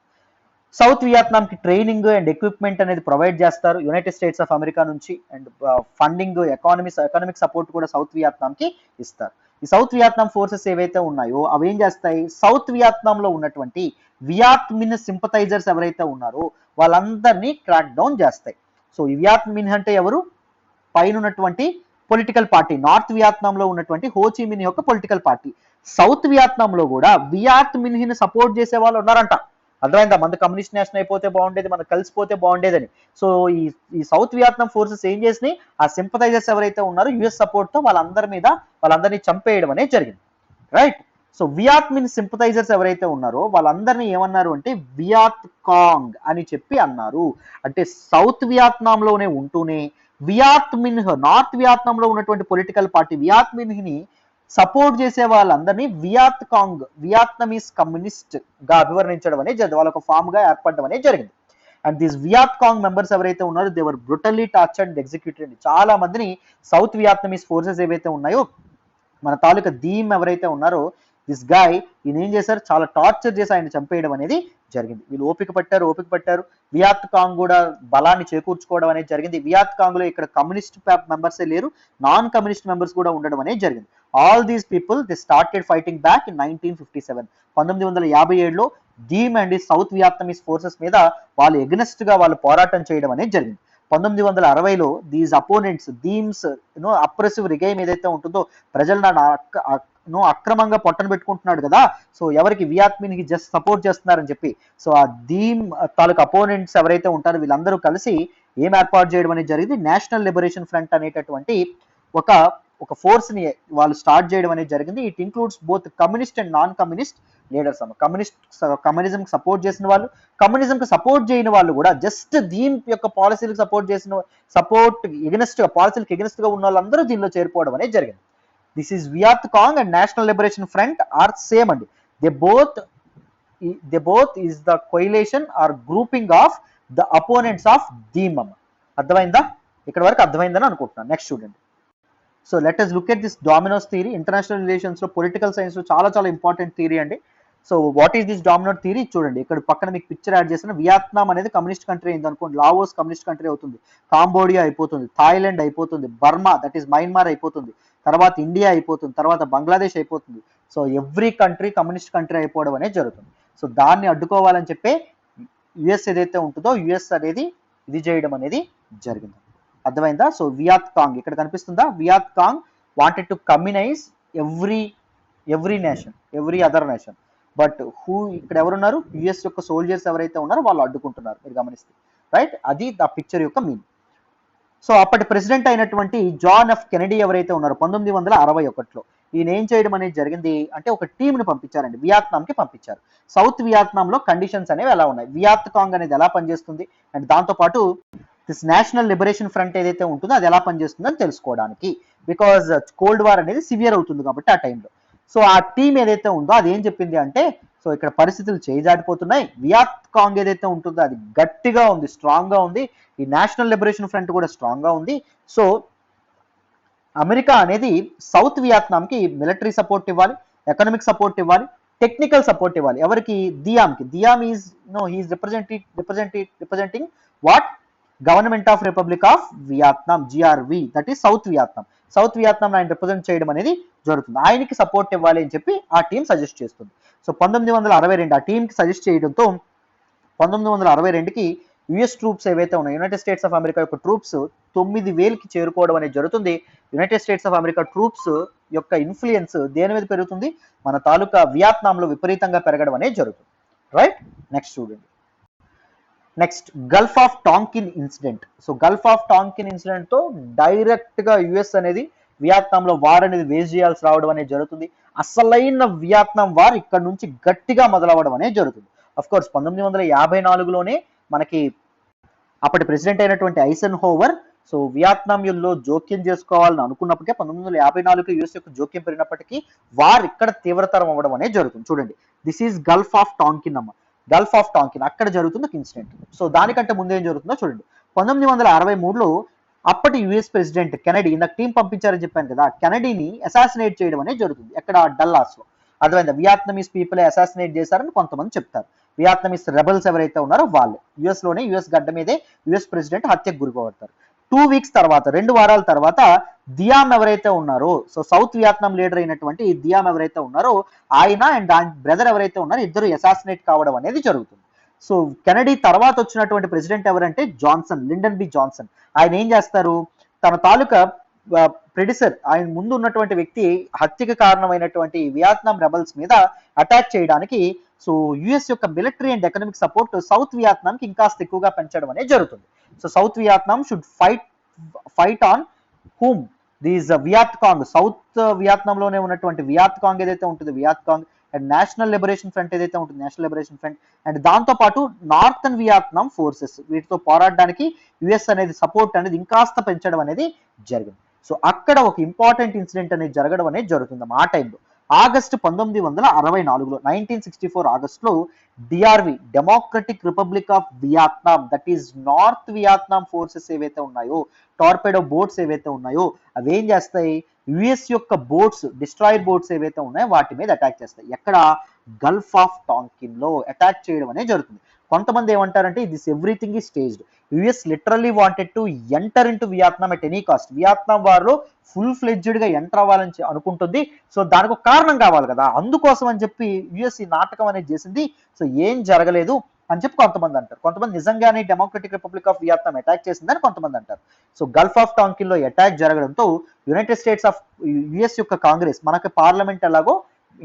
సౌత్ వియత్నాం కి ట్రైనింగ్ అండ్ ఎక్విప్మెంట్ అనేది ప్రొవైడ్ చేస్తారు యునైటెడ్ స్టేట్స్ ఆఫ్ అమెరికా నుంచి, అండ్ ఫండింగ్, ఎకనామిక్ సపోర్ట్ కూడా సౌత్ వియత్నాం కి ఇస్తారు. ఈ సౌత్ వియత్నాం ఫోర్సెస్ ఏవైతే ఉన్నాయో అవి ఏం చేస్తాయి, సౌత్ వియత్నాం లో ఉన్నటువంటి వియత్ మిన్ సింపథైజర్స్ ఎవరైతే ఉన్నారో వాళ్ళందరినీ క్రాక్ డౌన్ చేస్తాయి. సో ఈ వియత్ మిన్ అంటే ఎవరు, పైన ఉన్నటువంటి పొలిటికల్ పార్టీ, నార్త్ వియత్నాం లో ఉన్నటువంటి హోచి మిన్ యొక్క పొలిటికల్ పార్టీ. సౌత్ వియత్నాం లో కూడా వియత్ మిన్హిని సపోర్ట్ చేసే వాళ్ళు ఉన్నారంట, అర్థమైందా? మన కమ్యూనిస్ట్ నేషన్ అయిపోతే బాగుండేది, మనకు కలిసిపోతే బాగుండేదని. సో ఈ సౌత్ వియత్నాం ఫోర్సెస్ ఏం చేసినాయి, ఆ సింపథైజర్స్ ఎవరైతే ఉన్నారో యుఎస్ సపోర్ట్ తో వాళ్ళందరినీ చంపేయడం అనేది జరిగింది, రైట్? సో వియత్ మిన్ సింపథైజర్స్ ఎవరైతే ఉన్నారో వాళ్ళందరినీ ఏమన్నారు అంటే వియత్ కాంగ్ అని చెప్పి అన్నారు. అంటే సౌత్ వియత్నాంలోనే ఉంటూనే వియత్ మిన్హ్, నార్త్ వియత్నాంలో ఉన్నటువంటి పొలిటికల్ పార్టీ వియత్ మిన్హ్ని సపోర్ట్ చేసే వాళ్ళందరినీ వియత్ కాంగ్, వియత్నమీస్ కమ్యూనిస్ట్ గా అభివర్ణించడం అనేది జరిగింది, వాళ్ళొక ఫామ్ గా ఏర్పడడం అనేది జరిగింది. And these Viet Kong members ఎవరైతే ఉన్నారో దేవర్ బ్రూటల్లీ టార్చర్డ్ అండ్ ఎగ్జిక్యూటెడ్. చాలా మందిని సౌత్ వియత్నమీస్ ఫోర్సెస్ ఏవైతే ఉన్నాయో, మన తాలూకా థీమ్ ఎవరైతే ఉన్నారో దిస్ గాయ్, ఈయన ఏం చేశారు, చాలా టార్చర్ చేసి ఆయన చంపేయడం అనేది జరిగింది. వీళ్ళు ఓపిక పట్టారు. వియత్ కాంగ్ కూడా బలాన్ని చేకూర్చుకోవడం అనేది జరిగింది. వియత్ కాంగ్ లో ఇక్కడ కమ్యూనిస్ట్ మెంబర్సే లేరు, నాన్ కమ్యూనిస్ట్ మెంబర్స్ కూడా ఉండడం అనేది జరిగింది. All these people they started fighting back in 1957. 1957లో Diem and south Vietnamese forces మీద వాళ్ళు ఎగ్నెస్ట్ గా వాళ్ళు పోరాటం చేయడం అనేది జరిగింది. 1960లో these opponents, Diem's oppressive regime ఏదైతే ఉంటుందో, ప్రజలను అక్రమంగా పొట్టను పెట్టుకుంటున్నాడు కదా, సో ఎవరికి వియత్ మిన్కి జస్ట్ సపోర్ట్ చేస్తున్నారని చెప్పి, సో ఆ థీమ్ తాలూకు అపోనెంట్స్ ఎవరైతే ఉంటారో వీళ్ళందరూ కలిసి ఏం ఏర్పాటు చేయడం అనేది జరిగింది, నేషనల్ లిబరేషన్ ఫ్రంట్ అనేటటువంటి ఒక ఫోర్స్ ని వాళ్ళు స్టార్ట్ చేయడం అనేది జరిగింది. It includes both communist and non communist leaders అమ్మ. కమ్యూనిజం సపోర్ట్ చేసిన వాళ్ళు, కమ్యూనిజం కి సపోర్ట్ చేయని వాళ్ళు కూడా, జస్ట్ దీని యొక్క పాలసీలకు సపోర్ట్ ఎగనెస్ట్ గా, పాలసీలకు ఎగనెస్ట్ గా ఉన్న వాళ్ళందరూ దీనిలో చేరిపోవడం అనేది జరిగింది. This is Viet Cong and National liberation Front are same అండి. They both is the coalition or grouping of the opponents of Diem అమ్మ. అర్థమైందా? ఇక్కడ వరకు అర్థమైందని అనుకుంటున్నాను. నెక్స్ట్ చూడండి. So let us look at this dominoes theory. International relations లో, పొలిటికల్ సైన్స్ లో చాలా ఇంపార్టెంట్ థియరీ అండి. So what is this domino theory చూడండి. ఇక్కడ పక్కన మీకు పిక్చర్ యాడ్ చేసిన, వియత్నాం అనేది కమ్యూనిస్ట్ కంట్రీ అయింది అనుకోండి, లావోస్ కమ్యూనిస్ట్ కంట్రీ అవుతుంది, కాంబోడియా అయిపోతుంది, థాయిలాండ్ అయిపోతుంది, బర్మా దట్ ఈస్ మయన్మార్ అయిపోతుంది, తర్వాత ఇండియా అయిపోతుంది, తర్వాత బంగ్లాదేశ్ అయిపోతుంది. So every country communist country అయిపోవడం అనేది జరుగుతుంది. సో దాన్ని అడ్డుకోవాలని చెప్పి యుఎస్ ఏదైతే ఉంటుందో, యుఎస్ అనేది ఇది చేయడం అనేది జరిగింది. అర్థమైందా? సో వియత్ కాంగ్ ఇక్కడ కనిపిస్తుందా, Viet Cong wanted to communize every nation, every other nation, but ఇక్కడ ఎవరున్నారు, యుఎస్ యొక్క సోల్జర్స్ ఎవరైతే ఉన్నారో వాళ్ళు అడ్డుకుంటున్నారు, మీరు గమనిస్తే, రైట్? అది ద పిక్చర్ యొక్క మీన్. సో అప్పటి ప్రెసిడెంట్ అయినటువంటి జాన్ ఎఫ్ కెనడీ ఎవరైతే ఉన్నారో 1961లో ఈయన ఏం చేయడం అనేది జరిగింది అంటే, ఒక టీంని పంపించారండి, వియత్నాంకి పంపించారు. సౌత్ వియత్నాంలో కండిషన్స్ అనేవి ఎలా ఉన్నాయి, వియత్ కాంగ్ అనేది ఎలా పనిచేస్తుంది, అండ్ దాంతోపాటు దిస్ నేషనల్ లిబరేషన్ ఫ్రంట్ ఏదైతే ఉంటుందో అది ఎలా పనిచేస్తుందని తెలుసుకోవడానికి, బికాజ్ కోల్డ్ వార్ అనేది సివియర్ అవుతుంది కాబట్టి ఆ టైంలో. సో ఆ టీం ఏదైతే ఉందో అది ఏం చెప్పింది అంటే, సో ఇక్కడ పరిస్థితులు చేజారిపోతున్నాయి, వియత్ కాంగ్ ఏదైతే ఉంటుందో అది గట్టిగా ఉంది, స్ట్రాంగ్ గా ఉంది, ఈ నేషనల్ లిబరేషన్ ఫ్రంట్ కూడా స్ట్రాంగ్ గా ఉంది. సో అమెరికా అనేది సౌత్ వియత్నాంకి మిలిటరీ సపోర్ట్ ఇవ్వాలి, ఎకనామిక్ సపోర్ట్ ఇవ్వాలి, టెక్నికల్ సపోర్ట్ ఇవ్వాలి. ఎవరికి? దియామ్కి. Diem is he is representing what? Government of republic of Vietnam, GRV, that is South Vietnam. South Vietnam ఆయన రిప్రజెంట్ చేయడం అనేది జరుగుతుంది. ఆయనకి సపోర్ట్ ఇవ్వాలి అని చెప్పి ఆ టీం సజెస్ట్ చేస్తుంది. సో 1962 ఆ టీంకి సజెస్ట్ చేయడంతో 1962కి యుఎస్ ట్రూప్స్ ఏవైతే ఉన్నాయి, యునైటెడ్ స్టేట్స్ ఆఫ్ అమెరికా యొక్క ట్రూప్స్ 9,000కి చేరుకోవడం అనేది జరుగుతుంది. United States of America troops యొక్క ఇన్ఫ్లుయెన్స్ దేని మీద పెరుగుతుంది? మన తాలూకా వియత్నాంలో విపరీతంగా పెరగడం అనేది జరుగుతుంది. రైట్, నెక్స్ట్ చూడండి. Next Gulf of Tonkin incident. So Gulf of Tonkin incident తో డైరెక్ట్ గా యుఎస్ అనేది వియత్నాంలో వార్ అనేది వేజ్ చేయాల్సి రావడం అనేది జరుగుతుంది. అసలైన వియత్నాం వార్ ఇక్కడ నుంచి గట్టిగా మొదలవడం అనేది జరుగుతుంది. అఫ్ కోర్స్ 1954లోనే మనకి అప్పటి ప్రెసిడెంట్ అయినటువంటి ఐసెన్ హోవర్ సో వియత్నాం యుద్ధంలో జోక్యం చేసుకోవాలని అనుకున్నప్పటికీ 1954 యుఎస్ యొక్క జోక్యం పెరిగినప్పటికీ వార్ ఇక్కడ తీవ్రతరం అవ్వడం అనేది జరుగుతుంది. చూడండి, దిస్ ఈజ్ గల్ఫ్ ఆఫ్ టాంకిన్ అమ్మ, గల్ఫ్ ఆఫ్ టాంకిన్, అక్కడ జరుగుతుంది ఒక ఇన్సిడెంట్. సో దానికంటే ముందు ఏం జరుగుతుందో చూడండి. 1963లో అప్పటి యుఎస్ ప్రెసిడెంట్ కెనడీ, నాకు టీం పంపించారని చెప్పాను కదా, కెనడీని అసాసినేట్ చేయడం అనేది జరుగుతుంది. ఎక్కడ? డల్లాస్ లో. అర్థమైందా? వియత్నమీస్ పీపుల్ అసాసినేట్ చేశారని కొంతమంది చెప్తారు. వియత్నమీస్ రెబల్స్ ఎవరైతే ఉన్నారో వాళ్ళే. యుఎస్ లోనే, యుఎస్ గడ్డ మీదే యుఎస్ ప్రెసిడెంట్ హత్యకు గురిపోతారు. 2 వీక్స్ తర్వాత, 2 వారాల తర్వాత దియామ్ ఎవరైతే ఉన్నారో, సో సౌత్ వియత్నాం లీడర్ అయినటువంటి దియామ్ ఎవరైతే ఉన్నారో ఆయన అండ్ ఆయన బ్రదర్ ఎవరైతే ఉన్నారో ఇద్దరు అసాసినేట్ కావడం అనేది జరుగుతుంది. సో కెనడీ తర్వాత వచ్చినటువంటి ప్రెసిడెంట్ ఎవరంటే జాన్సన్, లిండన్ బి జాన్సన్. ఆయన ఏం చేస్తారు? తన తాలూకా ప్రెడిసర్, ఆయన ముందు ఉన్నటువంటి వ్యక్తి హత్యకు కారణమైనటువంటి వియత్నాం రెబల్స్ మీద అటాక్ చేయడానికి సో యుఎస్ యొక్క మిలిటరీ అండ్ ఎకనామిక్ సపోర్ట్ సౌత్ వియత్నాంకి ఇంకాస్త ఎక్కువగా పెంచడం అనేది జరుగుతుంది. So South Vietnam should fight on whom? These Viet Cong. సౌత్ వియత్నాంలోనే ఉన్నటువంటి వియత్ కాంగ్ ఏదైతే ఉంటుంది, Viet Cong and National liberation Front ఏదైతే ఉంటుంది, నేషనల్ లిబరేషన్ ఫ్రంట్, అండ్ దాంతో పాటు నార్థన్ వియత్నాం ఫోర్సెస్, వీటితో పోరాడడానికి యుఎస్ అనేది సపోర్ట్ అనేది ఇంకాస్త పెంచడం అనేది జరిగింది. సో అక్కడ ఒక ఇంపార్టెంట్ ఇన్సిడెంట్ అనేది జరగడం అనేది జరుగుతుంది ఆ టైంలో. ఆగస్టు 1964లో 1964 ఆగస్టులో DRV, democratic republic of Vietnam, that is north Vietnam forces ఏవైతే ఉన్నాయో, టార్పెడో బోట్స్ ఏవైతే ఉన్నాయో అవి ఏం చేస్తాయి? యుఎస్ యొక్క బోట్స్, డిస్ట్రాయర్ బోట్స్ ఏవైతే ఉన్నాయో వాటి మీద అటాక్ చేస్తాయి. ఎక్కడ? గల్ఫ్ ఆఫ్ టాంకిన్ లో అటాక్ చేయడం అనేది జరుగుతుంది. కొంతమంది ఏమంటారంటే దిస్ ఎవ్రీథింగ్ ఈ staged. US literally wanted to enter in to Vietnam at any cost. Vietnam war లో ఫుల్ ఫ్లెడ్జ్డ్ గా ఎంటర్ అవ్వాలని అనుకుంటుంది. సో దానికి ఒక కారణం కావాలి కదా, అందుకోసం అని చెప్పి యుఎస్ ఈ నాటకం అనేది చేసింది. సో ఏం జరగలేదు అని చెప్పి కొంతమంది అంటారు. కొంతమంది నిజంగానే democratic republic of Vietnam attack చేసిందని కొంతమంది అంటారు. సో గల్ఫ్ ఆఫ్ టాంకిన్ లో అటాక్ జరగడంతో యునైటెడ్ స్టేట్స్ ఆఫ్ యుఎస్ యొక్క కాంగ్రెస్, మనకి పార్లమెంట్ ఎలాగో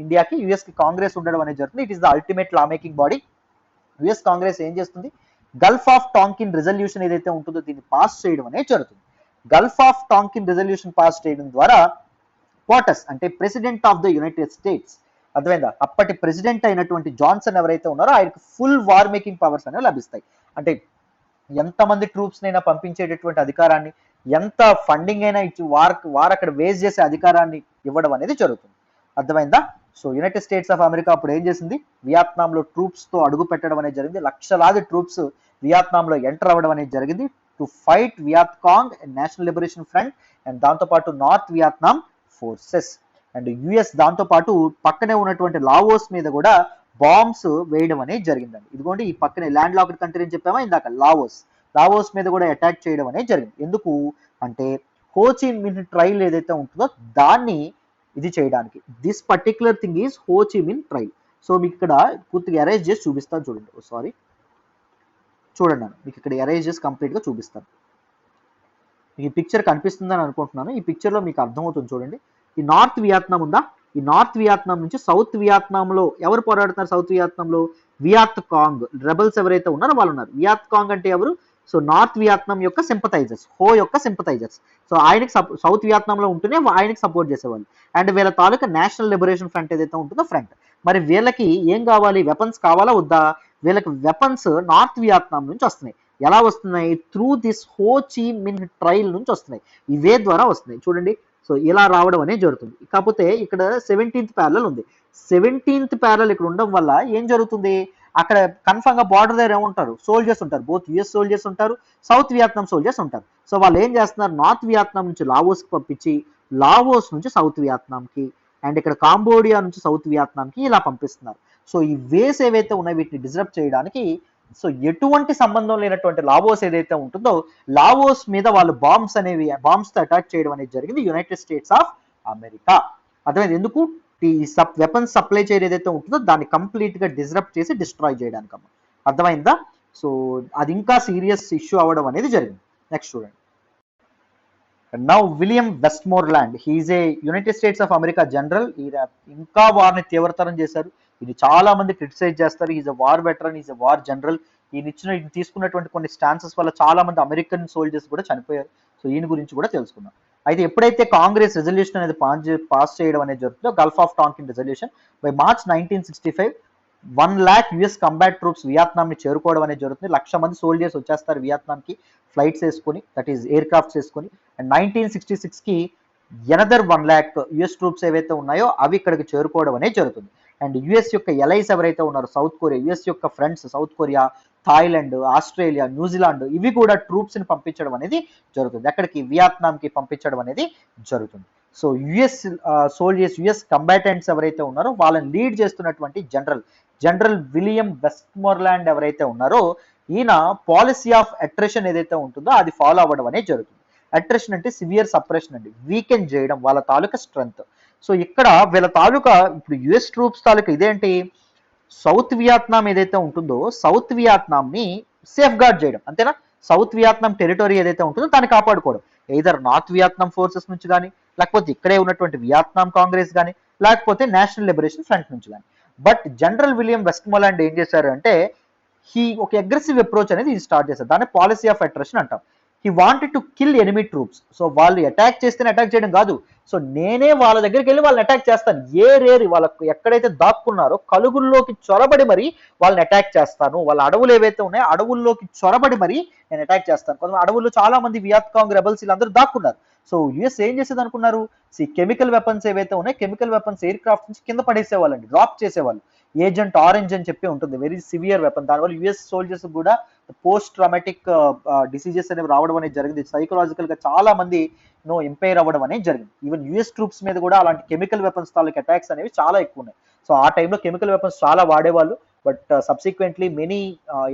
ఇండియాకి యుఎస్ కి కాంగ్రెస్ ఉండడం అనేది జరుగుతుంది. It is the ultimate law making body. US Congress ఏం చేస్తుంది? గల్ఫ్ ఆఫ్ టాంకిన్ రిజల్యూషన్ ఏదైతే ఉంటుందో దీన్ని పాస్ చేయడం అనేది జరుగుతుంది. గల్ఫ్ ఆఫ్ టాంకిన్ రిజల్యూషన్ పాస్ చేయడం ద్వారా పోటస్ అంటే president of the United states, అర్థమైందా, అప్పటి ప్రెసిడెంట్ అయినటువంటి జాన్సన్ ఎవరైతే ఉన్నారో ఆయనకు ఫుల్ వార్ మేకింగ్ పవర్స్ అనేవి లభిస్తాయి. అంటే ఎంతమంది ట్రూప్స్ నైనా పంపించేటటువంటి అధికారాన్ని, ఎంత ఫండింగ్ అయినా ఇచ్చి వార్ అక్కడ వేస్ట్ చేసే అధికారాన్ని ఇవ్వడం అనేది జరుగుతుంది. అర్థమైందా? So United States of America అప్పుడు ఏం చేసింది? వియత్నాంలో ట్రూప్స్ తో అడుగు పెట్టడం అనేది జరిగింది. లక్షలాది ట్రూప్స్ వియత్నాంలో ఎంటర్ అవ్వడం అనేది జరిగింది to fight Viet Cong and National liberation Front and దాంతోపాటు North Vietnam forces. And US దాంతోపాటు పక్కనే ఉన్నటువంటి లావోస్ మీద కూడా బాంబ్స్ వేయడం అనేది జరిగిందండి. ఇదిగోండి ఈ పక్కనే ల్యాండ్ లాక్డ్ కంట్రీ అని చెప్పామా ఇందాక, లావోస్ మీద కూడా అటాక్ చేయడం అనేది జరిగింది. ఎందుకు అంటే హోచి మిన్ ట్రైల్ ఏదైతే ఉంటుందో దాన్ని ఇది చేయడానికి. This particular thing is Ho Chi Minh trail. So మీకు ఇక్కడ పూర్తిగా అరేంజ్ చేసి చూపిస్తాను చూడండి. సారీ చూడండి, మీకు ఇక్కడ అరేంజ్ చేసి కంప్లీట్ గా చూపిస్తాను. ఈ పిక్చర్ కనిపిస్తుందని అనుకుంటున్నాను. ఈ పిక్చర్ లో మీకు అర్థమవుతుంది చూడండి. ఈ నార్త్ వియత్నాం ఉందా, ఈ నార్త్ వియత్నాం నుంచి సౌత్ వియత్నాంలో ఎవరు పోరాడుతున్నారు? సౌత్ వియత్నాంలో వియత్ కాంగ్ రెబల్స్ ఎవరైతే ఉన్నారో వాళ్ళు ఉన్నారు. వియత్ కాంగ్ అంటే ఎవరు? సో నార్త్ వియత్నాం యొక్క సింపథైజర్స్, హో యొక్క సింపథైజర్స్. సో ఆయనకి సౌత్ వియత్నాంలో ఉంటూనే ఆయనకి సపోర్ట్ చేసేవాళ్ళు. అండ్ వీళ్ళ తాలూకా నేషనల్ లిబరేషన్ ఫ్రంట్ ఏదైతే ఉంటుందో ఫ్రంట్. మరి వీళ్ళకి ఏం కావాలి? వెపన్స్ కావాలా వద్దా? వీళ్ళకి వెపన్స్ నార్త్ వియత్నాం నుంచి వస్తున్నాయి. ఎలా వస్తున్నాయి? త్రూ దిస్ హో చి మిన్ ట్రైల్ నుంచి వస్తున్నాయి. ఇవే ద్వారా వస్తున్నాయి. చూడండి, సో ఇలా రావడం అనేది జరుగుతుంది. కాకపోతే ఇక్కడ 17th ప్యారలల్ ఉంది. 17th ప్యారలల్ ఇక్కడ ఉండడం వల్ల ఏం జరుగుతుంది, అక్కడ కన్ఫర్మ్ గా బార్డర్ దగ్గర ఏముంటారు, సోల్జర్స్ ఉంటారు. బోత్ యుఎస్ సోల్జర్స్ ఉంటారు, సౌత్ వియత్నాం సోల్జర్స్ ఉంటారు. సో వాళ్ళు ఏం చేస్తున్నారు, నార్త్ వియత్నాం నుంచి లావోస్ కి పంపించి, లావోస్ నుంచి సౌత్ వియత్నాంకి, అండ్ ఇక్కడ కాంబోడియా నుంచి సౌత్ వియత్నాంకి ఇలా పంపిస్తున్నారు. సో ఈ వేస్ ఏవైతే ఉన్నాయో వీటిని డిస్టర్బ్ చేయడానికి, సో ఎటువంటి సంబంధం లేనటువంటి లావోస్ ఏదైతే ఉంటుందో, లావోస్ మీద వాళ్ళు బాంబ్స్ తో అటాక్ చేయడం అనేది జరిగింది యునైటెడ్ స్టేట్స్ ఆఫ్ అమెరికా. అర్థమైంది, ఎందుకు ఈ వెపన్స్ సప్లై చేయడం ఏదైతే ఉంటుందో దాన్ని కంప్లీట్ గా డిస్టర్బ్ చేసి డిస్ట్రాయ్ చేయడానికి. అర్థమైందా? సో అది ఇంకా సీరియస్ ఇష్యూ అవ్వడం అనేది జరిగింది. నెక్స్ట్ చూడండి. Now William Westmoreland, he is a United States of America general. ఇంకా వారిని తీవ్రతరం చేశారు. ఇది చాలా మంది క్రిటిసైజ్ చేస్తారు. Is a war veteran, is a war general. ఈయన తీసుకున్నటువంటి కొన్ని స్టాన్సెస్ వల్ల చాలా మంది అమెరికన్ సోల్జర్స్ కూడా చనిపోయారు. సో ఈయన గురించి కూడా తెలుసుకుందాం. అయితే ఎప్పుడైతే కాంగ్రెస్ రెజల్యూషన్ అనేది పాస్ చేయడం అనేది జరుగుతుందో, Gulf of Tonkin resolution, by March 1965 1 lakh US combat troops Vietnam ని చేరుకోవడం అనేది జరుగుతుంది. 1,00,000 మంది సోల్జర్స్ వచ్చేస్తారు వియత్నాం కి, ఫ్లైట్స్ వేసుకొని, దట్ ఈస్ ఎయిర్ క్రాఫ్ట్స్ వేసుకొని. అండ్ 1966 కి ఎనదర్ 1 lakh యుఎస్ ట్రూప్స్ ఏవైతే ఉన్నాయో అవి ఇక్కడికి చేరుకోవడం అనేది జరుగుతుంది. అండ్ యుఎస్ యొక్క ఎలైస్ ఎవరైతే ఉన్నారో సౌత్ కొరియా, యుఎస్ యొక్క friends south Korea, Thailand, Australia, New Zealand, ఇవి కూడా ట్రూప్స్ ని పంపించడం అనేది జరుగుతుంది. ఎక్కడికి, వియత్నాం కి పంపించడం అనేది జరుగుతుంది. సో యుఎస్ సోల్జర్స్, యుఎస్ కంబాటెంట్స్ ఎవరైతే ఉన్నారో వాళ్ళని లీడ్ చేస్తున్నటువంటి జనరల్ విలియం వెస్ట్మోర్లాండ్ ఎవరైతే ఉన్నారో, ఈయన పాలసీ ఆఫ్ అట్రిషన్ ఏదైతే ఉంటుందో అది ఫాలో అవ్వడం అనేది జరుగుతుంది. అట్రిషన్ అంటే సివియర్ సప్రెషన్ అండి, వీకెండ్ చేయడం వాళ్ళ తాలూకా స్ట్రెంగ్త్. సో ఇక్కడ వీళ్ళ తాలూకా ఇప్పుడు యుఎస్ ట్రూప్స్ తాలూకా ఇదేంటి, సౌత్ వియత్నాం ఏదైతే ఉంటుందో సౌత్ వియత్నాం ని సేఫ్ గార్డ్ చేయడం, అంతేనా. సౌత్ వియత్నాం టెరిటరీ ఏదైతే ఉంటుందో దాన్ని కాపాడుకోవడం, ఎయిదర్ నార్త్ వియత్నాం ఫోర్సెస్ నుంచి కానీ, లేకపోతే ఇక్కడే ఉన్నటువంటి వియత్నాం కాంగ్రెస్ కానీ, లేకపోతే నేషనల్ లిబరేషన్ ఫ్రంట్ నుంచి కానీ. బట్ జనరల్ విలియం వెస్ట్మోర్లాండ్ ఏం చేశారు అంటే, ఒక అగ్రెసివ్ అప్రోచ్ అనేది స్టార్ట్ చేశారు. దాన్ని పాలసీ ఆఫ్ అట్రిషన్ అంటాం. He wanted to kill enemy troops. So వాళ్ళు అటాక్ చేస్తేనే అటాక్ చేయడం కాదు, సో నేనే వాళ్ళ దగ్గరికి వెళ్ళి వాళ్ళని అటాక్ చేస్తాను, వాళ్ళకు ఎక్కడైతే దాక్కున్నారో కలుగుల్లోకి చొరబడి మరి వాళ్ళని అటాక్ చేస్తాను. వాళ్ళ అడవులు ఏవైతే ఉన్నాయో అడవుల్లోకి చొరబడి మరి నేను అటాక్ చేస్తాను. కొంతమంది అడవుల్లో చాలా మంది వియత్కాంగ్ రెబల్స్ వీళ్ళందరూ దాక్కున్నారు. సో యుఎస్ ఏం చేసేది అనుకున్నారు, కెమికల్ వెపన్స్ ఏవైతే ఉన్నాయో కెమికల్ వెపన్స్ ఎయిర్ క్రాఫ్ట్ నుంచి కింద పడేసేవాళ్ళండి, డ్రాప్ చేసేవాళ్ళు. ఏజెంట్ ఆరెంజ్ అని చెప్పి ఉంటుంది, వెరీ సివియర్ వెపన్. దానివల్ల యుఎస్ సోల్జర్స్ కూడా పోస్ట్ ట్రామాటిక్ డిసీజెస్ అనేవి రావడం అనేది జరిగింది. సైకలాజికల్ గా చాలా మంది ఎంపైర్ అవ్వడం అనేది జరిగింది. ఈవెన్ యుఎస్ ట్రూప్స్ మీద కూడా అలాంటి కెమికల్ వెపన్స్ తాలూకు అటాక్స్ అనేవి చాలా ఎక్కువ ఉన్నాయి. సో ఆ టైంలో కెమికల్ వెపన్స్ చాలా వాడేవాళ్ళు. But subsequently many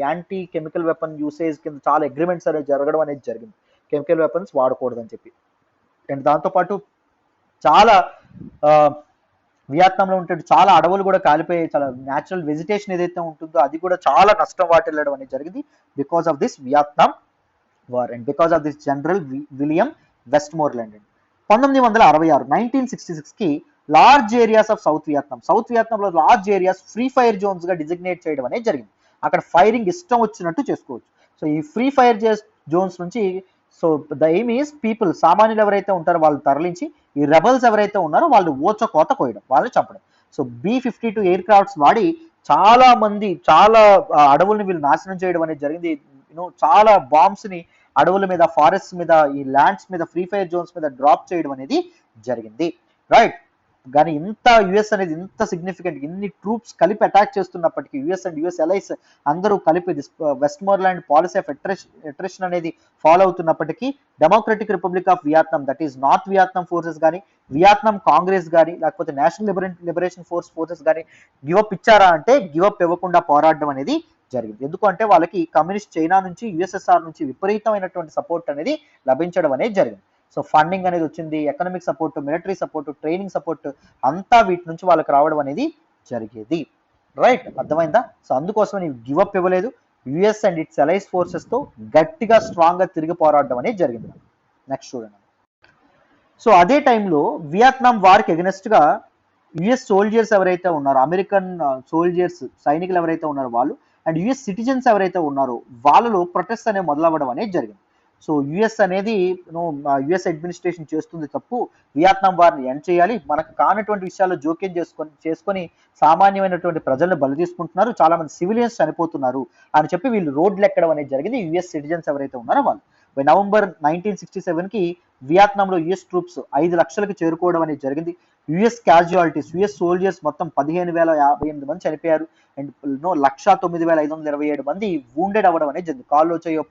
anti chemical weapon usage కింద చాలా అగ్రిమెంట్స్ అనేవి జరగడం అనేది జరిగింది, కెమికల్ వెపన్స్ వాడకూడదని చెప్పి. అండ్ దాంతోపాటు చాలా వియత్నాంలో ఉంటే చాలా అడవులు కూడా కాలిపోయి, చాలా న్యాచురల్ వెజిటేషన్ ఏదైతే ఉంటుందో అది కూడా చాలా నష్టం వాటిల్లడం అనేది జరిగింది because of this Vietnam war and because of this General William Westmoreland. 1966 1966 కి లార్జ్ ఏరియాస్ ఆఫ్ సౌత్ వియత్నాంలో large areas free fire zones గా డిజిగ్నేట్ చేయడం అనేది జరిగింది. అక్కడ ఫైరింగ్ ఇష్టం వచ్చినట్టు చేసుకోవచ్చు. సో ఈ ఫ్రీ ఫైర్ జోన్స్ నుంచి, so the aim is people, సామాన్యులు ఎవరైతే ఉంటారో వాళ్ళు తరలించి, ఈ రెబల్స్ ఎవరైతే ఉన్నారో వాళ్ళు కోత కోయడం, వాళ్ళని చంపడం. సో B-52 ఎయిర్ క్రాఫ్ట్స్ వాడి చాలా మంది, చాలా అడవుల్ని వీళ్ళు నాశనం చేయడం అనేది జరిగింది. చాలా బాంబ్స్ ని అడవుల మీద, ఫారెస్ట్ మీద, ఈ ల్యాండ్స్ మీద, ఫ్రీ ఫైర్ జోన్స్ మీద డ్రాప్ చేయడం అనేది జరిగింది, రైట్. కానీ ఇంత యుఎస్ అనేది ఇంత సిగ్నిఫికెంట్, ఇన్ని ట్రూప్స్ కలిపి అటాక్ చేస్తున్నప్పటికీ, యుఎస్ అండ్ యుఎస్ ఎలైస్ అందరూ కలిపి వెస్ట్మోర్లాండ్ పాలసీ ఆఫ్ అట్రిషన్ అనేది ఫాలో అవుతున్నప్పటికీ, democratic republic of Vietnam, that is north Vietnam forces కానీ, వియత్నాం కాంగ్రెస్ కానీ, లేకపోతే నేషనల్ లిబరేషన్ ఫోర్సెస్ కానీ గివప్ ఇచ్చారా అంటే గివప్ ఇవ్వకుండా పోరాడడం అనేది జరిగింది. ఎందుకంటే వాళ్ళకి కమ్యూనిస్ట్ చైనా నుంచి, యుఎస్ఎస్ఆర్ నుంచి విపరీతమైనటువంటి సపోర్ట్ అనేది లభించడం అనేది జరిగింది. సో ఫండింగ్ అనేది వచ్చింది, economic support, military support, training support అంతా వీటి నుంచి వాళ్ళకి రావడం అనేది జరిగేది, రైట్. అర్థమైందా? సో అందుకోసం నేను గివప్ ఇవ్వలేదు, US and its allies forces తో గట్టిగా స్ట్రాంగ్ గా తిరిగి పోరాడడం అనేది జరిగింది. నెక్స్ట్ చూడండి. సో అదే టైంలో వియత్నాం వార్కి ఎగనెస్ట్ గా యుఎస్ సోల్జర్స్ ఎవరైతే ఉన్నారో, అమెరికన్ సోల్జర్స్ సైనికులు ఎవరైతే ఉన్నారో వాళ్ళు, అండ్ యుఎస్ సిటిజన్స్ ఎవరైతే ఉన్నారో వాళ్ళలో ప్రొటెస్ట్ అనేవి మొదలవ్వడం అనేది జరిగింది. సో యుఎస్ అనేది యుఎస్ అడ్మినిస్ట్రేషన్ చేస్తుంది తప్పు, వియత్నాం వారిని ఎండ్ చేయాలి, మనకు కానటువంటి విషయాల్లో జోక్యం చేసుకొని సామాన్యమైనటువంటి ప్రజలను బలి తీసుకుంటున్నారు, చాలా మంది సివిలియన్స్ చనిపోతున్నారు అని చెప్పి వీళ్ళు రోడ్లు ఎక్కడం అనేది జరిగింది యుఎస్ సిటిజన్స్ ఎవరైతే ఉన్నారో వాళ్ళు. నవంబర్ 1967కి వియత్నాంలో యుఎస్ ట్రూప్స్ 5 లక్షలకు చేరుకోవడం అనేది జరిగింది. యుఎస్ క్యాజువాలిటీస్, యుఎస్ సోల్జర్స్ మొత్తం 15,058 మంది చనిపోయారు. అండ్ 1,09,527 మంది వూండెడ్ అవ్వడం అనేది జరిగింది. కాళ్ళు చేయో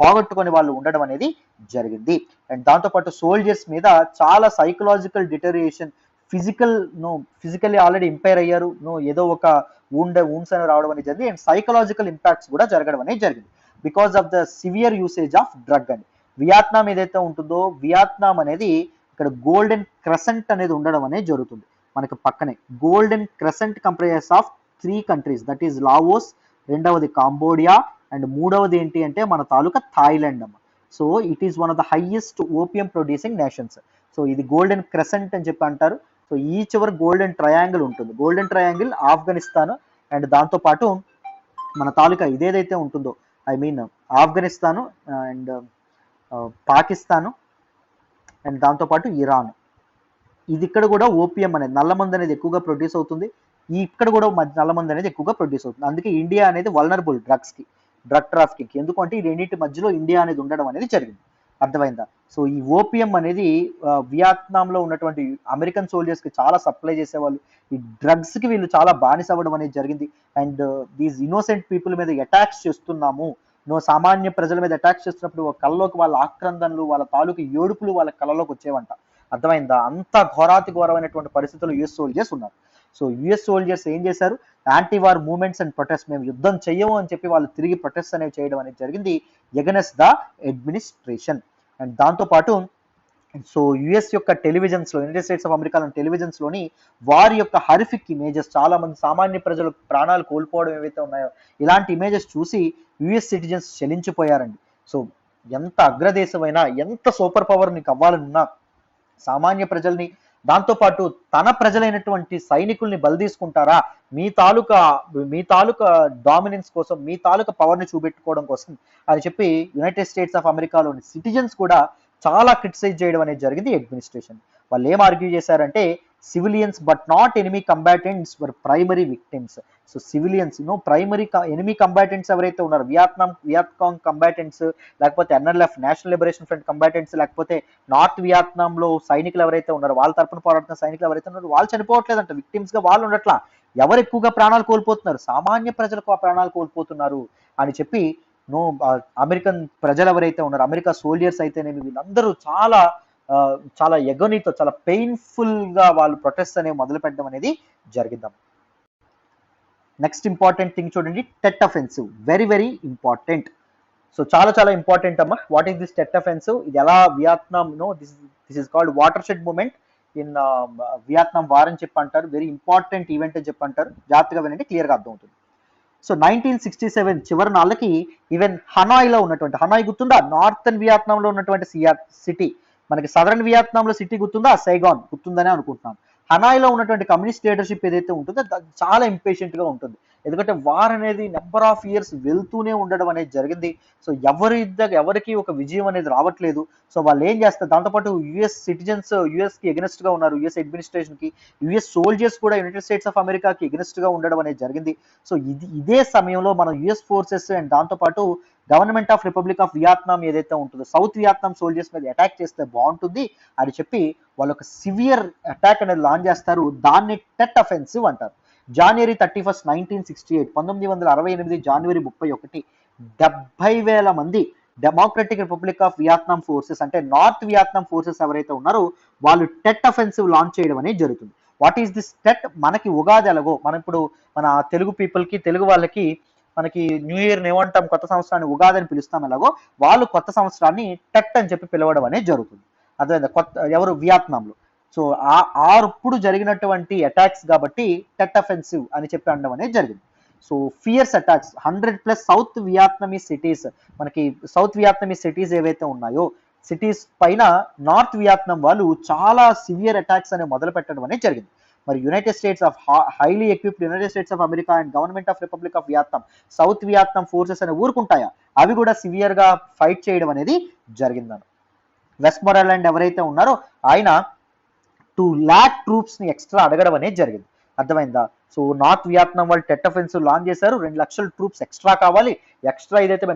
పోగొట్టుకొని వాళ్ళు ఉండడం అనేది జరిగింది. అండ్ దాంతోపాటు సోల్జర్స్ మీద చాలా psychological deterioration, physically already impaired అయ్యారు, ఏదో ఒక వూండ్స్ అని రావడం అనేది జరిగింది. అండ్ సైకలాజికల్ ఇంపాక్ట్స్ కూడా జరగడం అనేది జరిగింది because of the severe usage of drug అని. వియత్నాం ఏదైతే ఉంటుందో, వియత్నాం అనేది ఇక్కడ గోల్డెన్ క్రెసెంట్ అనేది ఉండడం అనేది జరుగుతుంది. మనకి పక్కనే golden crescent comprises of 3 countries, that is Laos, రెండవది కాంబోడియా, అండ్ మూడవది ఏంటి అంటే మన తాలూకా థాయిలాండ్ అమ్మ. So it is one of the highest opium producing nations. So ఇది గోల్డెన్ క్రెసెంట్ అని చెప్పి అంటారు. సో ఈ చివరి గోల్డెన్ ట్రయాంగిల్ ఉంటుంది. గోల్డెన్ ట్రయాంగిల్ ఆఫ్ఘనిస్తాన్ అండ్ దాంతోపాటు మన తాలూకా ఇదేదైతే ఉంటుందో, I mean Afghanistan and Pakistan and దాంతోపాటు ఇరాన్, ఇది ఇక్కడ కూడా ఓపియం అనేది నల్లమంది అనేది ఎక్కువగా ప్రొడ్యూస్ అవుతుంది. ఇక్కడ కూడా నల్లమంది అనేది ఎక్కువగా ప్రొడ్యూస్ అవుతుంది. అందుకే ఇండియా అనేది వల్నరబుల్ డ్రగ్ ట్రాఫికింగ్, ఎందుకంటే ఈ రెండింటి మధ్యలో ఇండియా అనేది ఉండడం అనేది జరిగింది. అర్థమైందా? సో ఈ ఓపియం అనేది వియత్నాంలో ఉన్నటువంటి అమెరికన్ సోల్జర్స్ కి చాలా సప్లై చేసేవాళ్ళు. ఈ డ్రగ్స్ కి వీళ్ళు చాలా బానిస అవ్వడం అనేది జరిగింది. అండ్ దీస్ ఇన్నోసెంట్ పీపుల్ మీద అటాక్స్ చేస్తున్నాము, సామాన్య ప్రజల మీద అటాక్స్ చేస్తున్నప్పుడు కళ్ళలోకి వాళ్ళ ఆక్రందనలు, వాళ్ళ తాలూకు ఏడుపులు వాళ్ళ కళ్ళలోకి వచ్చేవంట. అర్థమైందా? అంత ఘోరాతి ఘోరమైనటువంటి పరిస్థితుల్లో యుఎస్ సోల్జర్స్ ఉన్నారు. సో యుఎస్ సోల్జర్స్ ఏం చేశారు, anti war movements and protest, మేము యుద్ధం చెయ్యము అని చెప్పి వాళ్ళు తిరిగి ప్రొటెస్ట్ అనేవి చేయడం అనేది జరిగింది ఎగనెస్ట్ ద అడ్మినిస్ట్రేషన్. అండ్ దాంతోపాటు సో యుఎస్ యొక్క టెలివిజన్స్ లో, United States of America televisions లోని వారి యొక్క హారిఫిక్ ఇమేజెస్, చాలా మంది సామాన్య ప్రజలు ప్రాణాలు కోల్పోవడం ఏవైతే ఉన్నాయో ఇలాంటి ఇమేజెస్ చూసి యుఎస్ సిటిజన్స్ చలించిపోయారండి. సో ఎంత అగ్రదేశమైనా, ఎంత సూపర్ పవర్ నీకు అవ్వాలన్నా సామాన్య ప్రజల్ని, దాంతోపాటు తన ప్రజలైనటువంటి సైనికుల్ని బలి తీసుకుంటారా మీ తాలూకా డామినెన్స్ కోసం, మీ తాలూకా పవర్ ని చూపెట్టుకోవడం కోసం అని చెప్పి యునైటెడ్ స్టేట్స్ ఆఫ్ అమెరికాలోని సిటిజన్స్ కూడా చాలా క్రిటిసైజ్ చేయడం అనేది జరిగింది అడ్మినిస్ట్రేషన్. వాళ్ళు ఏం ఆర్గ్యూ చేశారంటే civilians but not enemy combatants were primary victims. So civilians primary enemy combatants ఎవరైతే ఉన్నారో, వియత్కాంగ్ కంబాటెంట్స్, లేకపోతే NLF national liberation front combatants, లేకపోతే నార్త్ వియత్నాంలో సైనికులు ఎవరైతే ఉన్నారో, వాళ్ళ తరపున పోరాడుతున్న సైనికులు ఎవరైతే ఉన్నారో వాళ్ళు చనిపోవట్లేదంట, విక్టిమ్స్ గా వాళ్ళు ఉండట్లా. ఎవరు ఎక్కువగా ప్రాణాలు కోల్పోతున్నారు, సామాన్య ప్రజలకు ప్రాణాలు కోల్పోతున్నారు అని చెప్పి అమెరికన్ ప్రజలు ఎవరైతే ఉన్నారో, అమెరికా సోల్జర్స్ అయితేనేమి, వీళ్ళందరూ చాలా ఎగోనీతో, చాలా పెయిన్ఫుల్ గా వాళ్ళు ప్రొటెస్ట్ అనేవి మొదలు పెట్టడం అనేది జరిగిద్దాం. నెక్స్ట్ ఇంపార్టెంట్ థింగ్ చూడండి, Tet offensive, very very important. So చాలా ఇంపార్టెంట్ అమ్మా. What is this Tet offensive? ఇది ఎలా Vietnam this is called watershed moment in Vietnam war అని చెప్పి అంటారు. వెరీ ఇంపార్టెంట్ ఈవెంట్ అని చెప్పి అంటారు. జాగ్రత్తగా వినండి, క్లియర్ గా అర్థమవుతుంది. సో 1967 చివరి నాళ్ళకి ఈవెన్ హనాయ్లో ఉన్నటువంటి, హనాయ్ గుర్తుందా, నార్థన్ వియత్నాంలో ఉన్నటువంటి సిటీ, మనకి సదరన్ వియత్నాంలో సిటీ గుర్తుందా, సైగాన్ గుర్తుందని అనుకుంటున్నాను. హనాయ్లో ఉన్నటువంటి కమ్యూనిస్ట్ లీడర్షిప్ ఏదైతే ఉంటుందో చాలా ఇంపేషెంట్ గా ఉంటుంది. ఎందుకంటే వార్ అనేది నెంబర్ ఆఫ్ ఇయర్స్ వెళ్తూనే ఉండడం అనేది జరిగింది. సో ఎవరికి ఒక విజయం అనేది రావట్లేదు. సో వాళ్ళు ఏం చేస్తారు, దాంతోపాటు యుఎస్ సిటిజన్స్ యుఎస్ కి ఎగనెస్ట్ గా ఉన్నారు, యుఎస్ అడ్మినిస్ట్రేషన్ కి, యుఎస్ సోల్జర్స్ కూడా యునైటెడ్ స్టేట్స్ ఆఫ్ అమెరికాకి ఎగనెస్ట్ గా ఉండడం అనేది జరిగింది. సో ఇదే సమయంలో మనం యుఎస్ ఫోర్సెస్ అండ్ దాంతోపాటు government of republic of Vietnam ఏదైతే ఉంటుందో, సౌత్ వియత్నాం సోల్జర్స్ మీద అటాక్ చేస్తే బాగుంటుంది అని చెప్పి వాళ్ళు ఒక సివియర్ అటాక్ అనేది లాంచ్ చేస్తారు. దాన్ని టెట్ అఫెన్సివ్ అంటారు. January 31st, 1968, 1968 జనవరి 31, 70,000 మంది democratic republic of Vietnam forces, అంటే నార్త్ వియత్నాం ఫోర్సెస్ ఎవరైతే ఉన్నారో వాళ్ళు టెట్ అఫెన్సివ్ లాంచ్ చేయడం అనేది జరుగుతుంది. What is this TET? మనకి ఉగాది ఎలాగో, మనం ఇప్పుడు మన తెలుగు పీపుల్ కి, తెలుగు వాళ్ళకి మనకి న్యూ ఇయర్ ఏమంటాం, కొత్త సంవత్సరాన్ని ఉగాది అని పిలుస్తాం, ఎలాగో వాళ్ళు కొత్త సంవత్సరాన్ని టెట్ అని చెప్పి పిలవడం అనేది జరుగుతుంది. అదే ఎవరు వియత్నాంలో. సో అప్పుడు జరిగినటువంటి అటాక్స్ కాబట్టి టెట్ అఫెన్సివ్ అని చెప్పి అనడం అనేది జరిగింది. So fears attacks, 100+ south Vietnamese cities, మనకి సౌత్ వియత్నమీస్ సిటీస్ ఏవైతే ఉన్నాయో సిటీస్ పైన నార్త్ వియత్నాం వాళ్ళు చాలా సివియర్ అటాక్స్ అనేవి మొదలు పెట్టడం అనేది జరిగింది. మరి United States of highly equipped United States of America and government of republic of Vietnam, south Vietnam forces అనే ఊరుకుంటాయా, అవి కూడా సివియర్ గా ఫైట్ చేయడం అనేది జరిగిందని. వెస్ట్మోరెలాండ్ ఎవరైతే ఉన్నారో ఆయన 2 lakh ట్రూప్స్ ని ఎక్స్ట్రా అడగడం అనేది జరిగింది. అర్థమైందా? సో నార్త్ వియత్నాం వాళ్ళు టెట్ అఫెన్సివ్ లాంచ్ చేశారు, 2 లక్షల ట్రూప్స్ ఎక్స్ట్రా కావాలి. ఎక్స్ట్రా ఏదైతే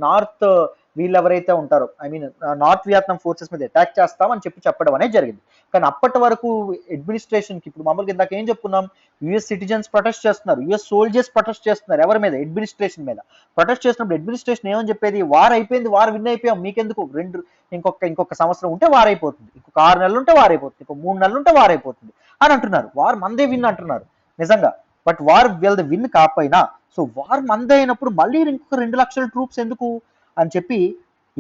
నార్త్ వీళ్ళు ఎవరైతే ఉంటారో I mean north Vietnam forces మీద అటాక్ చేస్తామని చెప్పడం అనేది జరిగింది. కానీ అప్పటి వరకు అడ్మినిస్ట్రేషన్కి ఇప్పుడు మామూలుగా ఇందాక ఏం చెప్పుకున్నాం, యుఎస్ సిటిజన్స్ ప్రొటెస్ట్ చేస్తున్నారు, యుఎస్ సోల్జర్స్ ప్రొటెస్ట్ చేస్తున్నారు, ఎవరి మీద, అడ్మినిస్ట్రేషన్ మీద ప్రొటెస్ట్ చేసినప్పుడు అడ్మినిస్ట్రేషన్ ఏమని చెప్పేది, వార్ అయిపోయింది, వార్ విన్ అయిపోయాం, మీకెందుకు ఇంకొక సంవత్సరం ఉంటే వార్ అయిపోతుంది, ఇంకొక 6 నెలలు ఉంటే వార్ అయిపోతుంది, ఇంకొక 3 నెలలు ఉంటే వార్ అయిపోతుంది అని అంటున్నారు. వార్ మందే విన్ అంటున్నారు నిజంగా, బట్ వార్ వీళ్ళది విన్ కాకపోయినా సో వార్ మందే అయినప్పుడు మళ్ళీ ఇంకొక 2 లక్షల ట్రూప్స్ ఎందుకు అని చెప్పి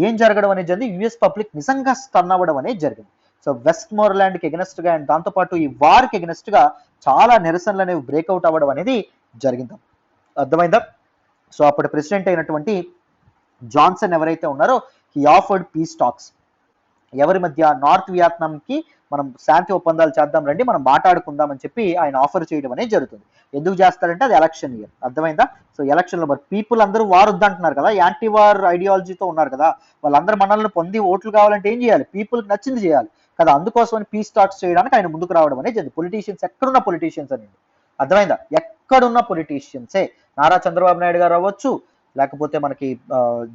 ఏం జరగడం అనేది జరిగింది, యుఎస్ పబ్లిక్ నిజంగా స్టన్ అవ్వడం అనేది జరిగింది. సో వెస్ట్ మోర్లాండ్కి ఎగనెస్ట్ గా అండ్ దాంతోపాటు ఈ వార్కి ఎగనెస్ట్ గా చాలా నిరసనలు అనేవి బ్రేక్అవుట్ అవ్వడం అనేది జరిగింది. అర్థమైందా? సో అప్పుడు ప్రెసిడెంట్ అయినటువంటి జాన్సన్ ఎవరైతే ఉన్నారో హీ ఆఫర్డ్ పీస్ టాక్స్, ఎవరి మధ్య, నార్త్ వియత్నాంకి మనం శాంతి ఒప్పందాలు చేద్దాం రండి, మనం మాట్లాడుకుందాం అని చెప్పి ఆయన ఆఫర్ చేయడం అనేది జరుగుతుంది. ఎందుకు చేస్తారంటే అది ఎలక్షన్ ఇయర్, అర్థమైందా? సో ఎలక్షన్ లో మరి పీపుల్ అందరూ వార్ వద్దంటున్నారు కదా, యాంటీ వార్ ఐడియాలజీతో ఉన్నారు కదా, వాళ్ళందరూ మనల్ని పొంది ఓట్లు కావాలంటే ఏం చేయాలి, పీపుల్కి నచ్చింది చేయాలి కదా, అందుకోసమని పీస్ టాక్స్ చేయడానికి ఆయన ముందుకు రావడం అనేది జరిగింది. పొలిటీషియన్స్ ఎక్కడున్న పొలిటీషియన్స్ అని, అర్థమైందా, ఎక్కడున్న పొలిటీషియన్సే, నారా చంద్రబాబు నాయుడు గారు అవ్వచ్చు, లేకపోతే మనకి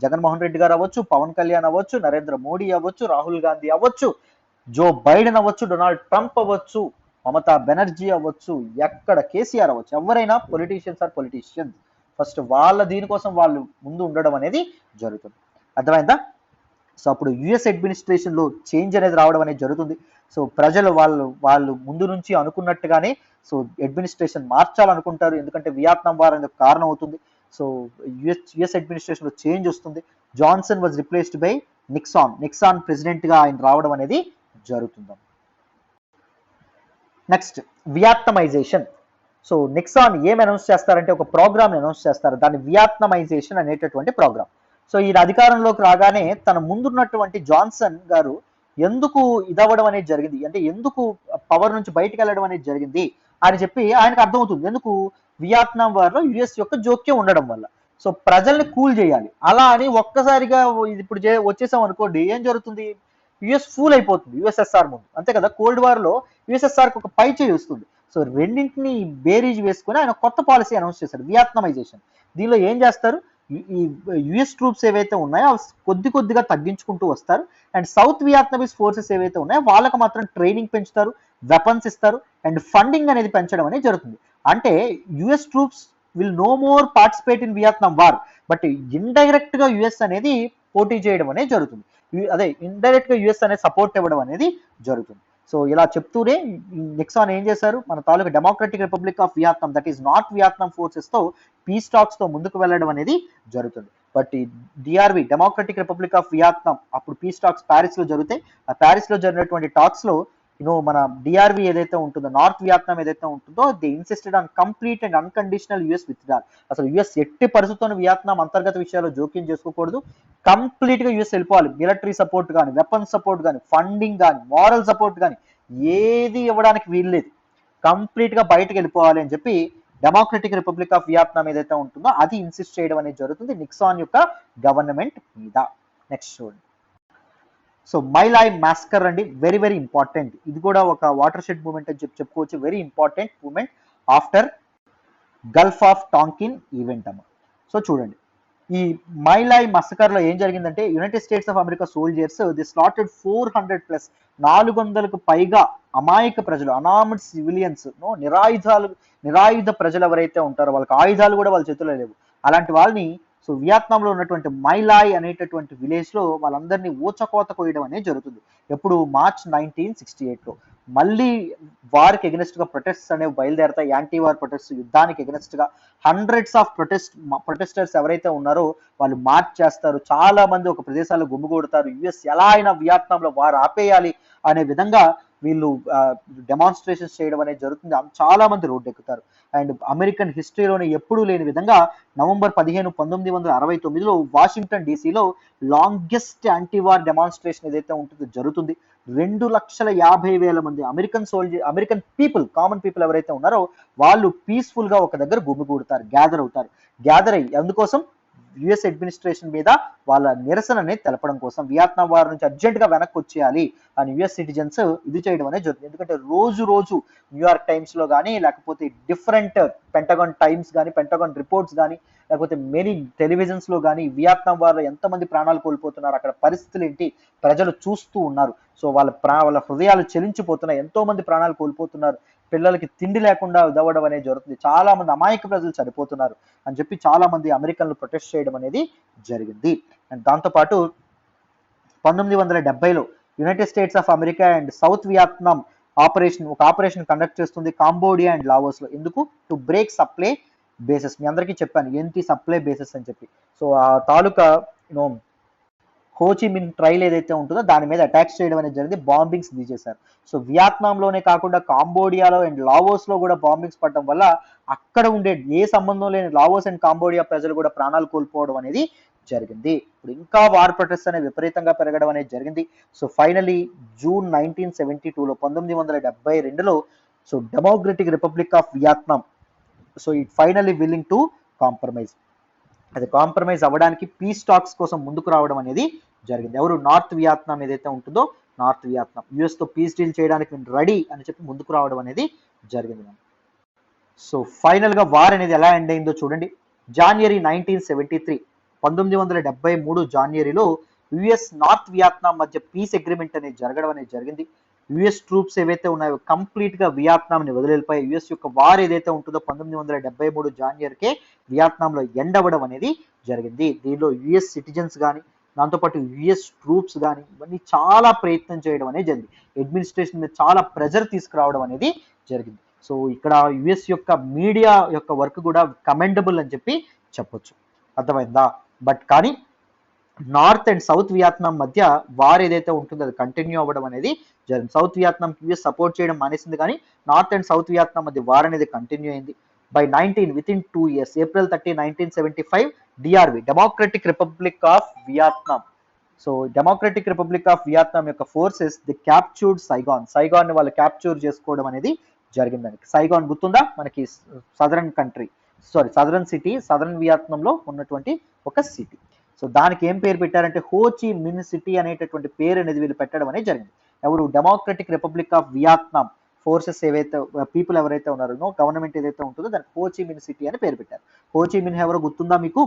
జగన్మోహన్ రెడ్డి గారు అవ్వచ్చు, పవన్ కళ్యాణ్ అవ్వచ్చు, నరేంద్ర మోడీ అవ్వచ్చు, రాహుల్ గాంధీ అవ్వచ్చు, జో బైడెన్ అవ్వచ్చు, డొనాల్డ్ ట్రంప్ అవ్వచ్చు, మమతా బెనర్జీ అవ్వచ్చు, ఎక్కడ కేసీఆర్ అవ్వచ్చు, ఎవరైనా పొలిటీషియన్స్ ఆర్ పొలిటీషియన్స్, ఫస్ట్ వాళ్ళ దీనికోసం వాళ్ళు ముందు ఉండడం అనేది జరుగుతుంది. అర్థమైందా? సో అప్పుడు యుఎస్ అడ్మినిస్ట్రేషన్ లో చేంజ్ అనేది రావడం అనేది జరుగుతుంది. సో ప్రజలు వాళ్ళు ముందు నుంచి అనుకున్నట్టుగానే సో అడ్మినిస్ట్రేషన్ మార్చాలనుకుంటారు, ఎందుకంటే వియత్నాం వార్ అనేది కారణం అవుతుంది. సో యుఎస్ అడ్మినిస్ట్రేషన్ లో చేంజ్ వస్తుంది. Johnson was replaced by Nixon president గా ఆయన రావడం అనేది జరుగుతుంది. నెక్స్ట్ వియత్నమైజేషన్. సో నిక్సాన్ ఏం అనౌన్స్ చేస్తారంటే ఒక ప్రోగ్రామ్ అనౌన్స్ చేస్తారు, దాన్ని వియత్నమైజేషన్ అనేటటువంటి ప్రోగ్రామ్. సో ఈయన అధికారంలోకి రాగానే తన ముందున్నటువంటి జాన్సన్ గారు ఎందుకు ఇదవ్వడం అనేది జరిగింది అంటే ఎందుకు పవర్ నుంచి బయటకు వెళ్ళడం అనేది జరిగింది అని చెప్పి ఆయనకు అర్థమవుతుంది. ఎందుకు, వియత్నాం వార్లో యుఎస్ యొక్క జోక్యం ఉండడం వల్ల. సో ప్రజల్ని కూల్ చేయాలి, అలా అని ఒక్కసారిగా ఇప్పుడు వచ్చేసాం అనుకోండి, ఏం జరుగుతుంది, యుఎస్ ఫూల్ అయిపోతుంది యుఎస్ఎస్ఆర్ ముందు, అంతే కదా. కోల్డ్ వార్ లో యుఎస్ఎస్ఆర్ ఒక పై చేయి వస్తుంది. సో రెండింటిని బేరీజ్ వేసుకుని ఆయన కొత్త పాలసీ అనౌన్స్ చేశారు, వియత్నమైజేషన్. దీనిలో ఏం చేస్తారు, ఈ యుఎస్ ట్రూప్స్ ఏవైతే ఉన్నాయో అవి కొద్దిగా తగ్గించుకుంటూ వస్తారు, అండ్ సౌత్ వియత్నమీస్ ఫోర్సెస్ ఏవైతే ఉన్నాయో వాళ్ళకి మాత్రం ట్రైనింగ్ పెంచుతారు, వెపన్స్ ఇస్తారు, అండ్ ఫండింగ్ అనేది పెంచడం అనేది జరుగుతుంది. అంటే US troops will know more participate in Vietnam war, but indirect గా యుఎస్ అనేది పోటీ చేయడం అనేది జరుగుతుంది, అదే ఇండైరెక్ట్ గా యుఎస్ అనేది సపోర్ట్ ఇవ్వడం అనేది జరుగుతుంది. సో ఇలా చెప్తూనే నిక్సాన్ ఏం చేశారు, మన తాలూకా democratic republic of Vietnam, that is north Vietnam forces తో పీస్ టాక్స్ తో ముందుకు వెళ్ళడం అనేది జరుగుతుంది. బట్ ఈ DRV, democratic republic of Vietnam, అప్పుడు పీస్ టాక్స్ ప్యారిస్ లో జరుగుతాయి. ఆ ప్యారిస్ లో జరిగినటువంటి టాక్స్ లో మన డిఆర్వి ఏదైతే ఉంటుందో, నార్త్ వియత్నాం ఏదైతే ఉంటుందో, they insisted on complete and unconditional US withdrawal. అసలు యుఎస్ ఎట్టి పరిస్థితుల్లో వియత్నాం అంతర్గత విషయాల్లో జోక్యం చేసుకోకూడదు, కంప్లీట్ గా యుఎస్ వెళ్ళిపోవాలి. మిలిటరీ సపోర్ట్ కానీ, వెపన్ సపోర్ట్ కానీ, ఫండింగ్ కానీ, మారల్ సపోర్ట్ కానీ ఏది ఇవ్వడానికి వీల్లేదు, కంప్లీట్ గా బయటకు వెళ్ళిపోవాలి అని చెప్పి డెమోక్రటిక్ రిపబ్లిక్ ఆఫ్ వియత్నాం ఏదైతే ఉంటుందో అది ఇన్సిస్ట్ చేయడం అనేది జరుగుతుంది నిక్సాన్ యొక్క గవర్నమెంట్ మీద. నెక్స్ట్ చూడండి. సో మైలాయ్ మాస్కర్ అండి, వెరీ వెరీ ఇంపార్టెంట్, ఇది కూడా ఒక వాటర్ షెడ్ మూమెంట్ అని చెప్పుకోవచ్చు, very important moment after Gulf of Tonkin event అమ్మ. సో చూడండి, ఈ మైలాయ్ మసకర్ లో ఏం జరిగిందంటే, United States of America soldiers they slaughtered 400+ 400కు పైగా అమాయక ప్రజలు, అనార్మ్డ్ సివిలియన్స్, నిరాయుధ ప్రజలు ఎవరైతే ఉంటారో వాళ్ళకి ఆయుధాలు కూడా వాళ్ళ చేతుల్లో లేవు, అలాంటి వాళ్ళని సో వియత్నాంలో ఉన్నటువంటి మైలాయ్ అనేటటువంటి విలేజ్ లో వాళ్ళందరినీ ఊచకోత కోయడం అనేది జరుగుతుంది. ఎప్పుడు, మార్చ్ 1968లో. మళ్ళీ వార్కి ఎగనెస్ట్ గా ప్రొటెస్ట్ అనేవి బయలుదేరతాయి, యాంటీ వార్ ప్రొటెస్ట్, యుద్ధానికి ఎగనెస్ట్ గా హండ్రెడ్స్ ఆఫ్ ప్రొటెస్టర్స్ ఎవరైతే ఉన్నారో వాళ్ళు మార్చ్ చేస్తారు, చాలా మంది ఒక ప్రదేశాల్లో గుమ్మిగూడతారు, యుఎస్ ఎలా అయినా వియత్నాంలో వార్ ఆపేయాలి అనే విధంగా వీళ్ళు డెమాన్స్ట్రేషన్స్ చేయడం అనేది జరుగుతుంది, చాలా మంది రోడ్డు ఎక్కుతారు. అండ్ అమెరికన్ హిస్టరీలోనే ఎప్పుడూ లేని విధంగా నవంబర్ 15, 1969లో వాషింగ్టన్ డీసీలో లాంగెస్ట్ యాంటీవార్ డెమాన్స్ట్రేషన్ ఏదైతే ఉంటుందో జరుగుతుంది. 2,50,000 మంది అమెరికన్ పీపుల్, కామన్ పీపుల్ ఎవరైతే ఉన్నారో వాళ్ళు పీస్ఫుల్ గా ఒక దగ్గర గుమిగూడతారు, గ్యాదర్ అయ్యి అందుకోసం యుఎస్ అడ్మినిస్ట్రేషన్ మీద వాళ్ళ నిరసనని తెలపడం కోసం, వియత్నాం వార్ నుంచి అర్జెంట్ గా వెనక్కి వచ్చేయాలి అని యుఎస్ సిటిజన్స్ ఇది చేయడం అనేది జరుగుతుంది. ఎందుకంటే రోజు న్యూయార్క్ టైమ్స్ లో కానీ, లేకపోతే డిఫరెంట్ పెంటగాన్ టైమ్స్ కానీ, పెంటగాన్ రిపోర్ట్స్ కానీ, లేకపోతే మెనీ టెలివిజన్స్ లో కానీ వియత్నాం వారిలో ఎంతమంది ప్రాణాలు కోల్పోతున్నారు, అక్కడ పరిస్థితులు ఏంటి ప్రజలు చూస్తూ ఉన్నారు. సో వాళ్ళ హృదయాలు చెలించిపోతున్నాయి, ఎంతో మంది ప్రాణాలు కోల్పోతున్నారు, పిల్లలకి తిండి లేకుండా ఇదవ్వడం అనేది జరుగుతుంది, చాలా మంది అమాయక ప్రజలు చనిపోతున్నారు అని చెప్పి చాలా మంది అమెరికన్లు ప్రొటెస్ట్ చేయడం అనేది జరిగింది. అండ్ దాంతోపాటు 1970లో United States of America and south Vietnam ఒక ఆపరేషన్ కండక్ట్ చేస్తుంది కాంబోడియా అండ్ లావోస్ లో. ఎందుకు? To break supply bases. మీ అందరికీ చెప్పాను ఏంటి సప్లై బేసెస్ అని చెప్పి. సో ఆ తాలూకా యూనో హోచిమిన్ ట్రైల్ ఏదైతే ఉంటుందో దాని మీద అటాక్స్ చేయడం అనేది జరిగింది, బాంబింగ్స్ చేశారు. సో వియత్నాంలోనే కాకుండా కాంబోడియాలో అండ్ లావోస్ లో కూడా బాంబింగ్స్ పడడం వల్ల అక్కడ ఉండే ఏ సంబంధం లేని లావోస్ అండ్ కాంబోడియా ప్రజలు కూడా ప్రాణాలు కోల్పోవడం అనేది జరిగింది. ఇప్పుడు ఇంకా వార్ ప్రొటెస్ట్ అనేది విపరీతంగా పెరగడం అనేది జరిగింది. సో ఫైనలీ జూన్ 1972లో 1972లో so democratic republic of Vietnam so it finally willing to compromise. అది కాంప్రమైజ్ అవ్వడానికి పీస్ టాక్స్ కోసం ముందుకు రావడం అనేది జరిగింది. ఎవరు? నార్త్ వియత్నాం ఏదైతే ఉంటుందో నార్త్ వియత్నాం యుఎస్ తో పీస్ డీల్ చేయడానికి మేము రెడీ అని చెప్పి ముందుకు రావడం అనేది జరిగింది. సో ఫైనల్ గా వార్ అనేది ఎలా ఎండ్ అయిందో చూడండి. జాన్వరి 1973 1973 జాన్వరిలో యుఎస్ నార్త్ వియత్నాం మధ్య పీస్ అగ్రిమెంట్ అనేది జరగడం అనేది జరిగింది. యుఎస్ ట్రూప్స్ ఏవైతే ఉన్నాయో కంప్లీట్ గా వియత్నాం ని వదిలిపోయి యుఎస్ యొక్క వార్ ఏదైతే ఉంటుందో 1973 జాన్వరికే వియత్నాంలో ఎండ్ అవ్వడం అనేది జరిగింది. దీనిలో యుఎస్ సిటిజన్స్ కానీ దాంతోపాటు యుఎస్ ట్రూప్స్ కానీ ఇవన్నీ చాలా ప్రయత్నం చేయడం అనేది జరిగింది. అడ్మినిస్ట్రేషన్ మీద చాలా ప్రెజర్ తీసుకురావడం అనేది జరిగింది. సో ఇక్కడ యుఎస్ యొక్క మీడియా యొక్క వర్క్ కూడా కమెండబుల్ అని చెప్పి చెప్పొచ్చు. అర్థమైందా? బట్ కానీ నార్త్ అండ్ సౌత్ వియత్నాం మధ్య వార్ ఏదైతే ఉంటుందో అది కంటిన్యూ అవ్వడం అనేది జరిగింది. సౌత్ వియత్నాం యుఎస్ సపోర్ట్ చేయడం మానేసింది, కానీ నార్త్ అండ్ సౌత్ వియత్నాం మధ్య వార్ అనేది కంటిన్యూ అయింది. By with in 2 years April 30, 1975 DRV democratic republic of Vietnam. So democratic republic of Vietnam యొక్క ఫోర్సెస్ ది క్యాప్చర్డ్ సైగాన్ ని వాళ్ళు క్యాప్చర్ చేసుకోవడం అనేది జరిగిందని. సైగాన్ గుర్తుందా మనకి? సదరన్ సిటీ, సదరన్ వియత్నాంలో ఉన్నటువంటి ఒక సిటీ. సో దానికి ఏం పేరు పెట్టారంటే హోచి మిన్ సిటీ అనేటటువంటి పేరు అనేది వీళ్ళు పెట్టడం అనేది జరిగింది. ఎవరు? Democratic republic of Vietnam forces ఏవైతే పీపుల్ ఎవరైతే ఉన్నారో గవర్నమెంట్ ఏదైతే ఉంటుందో దానికి హోచి మిన్ సిటీ అని పేరు పెట్టారు. హోచి మిన్ ఎవరో గుర్తుందా మీకు?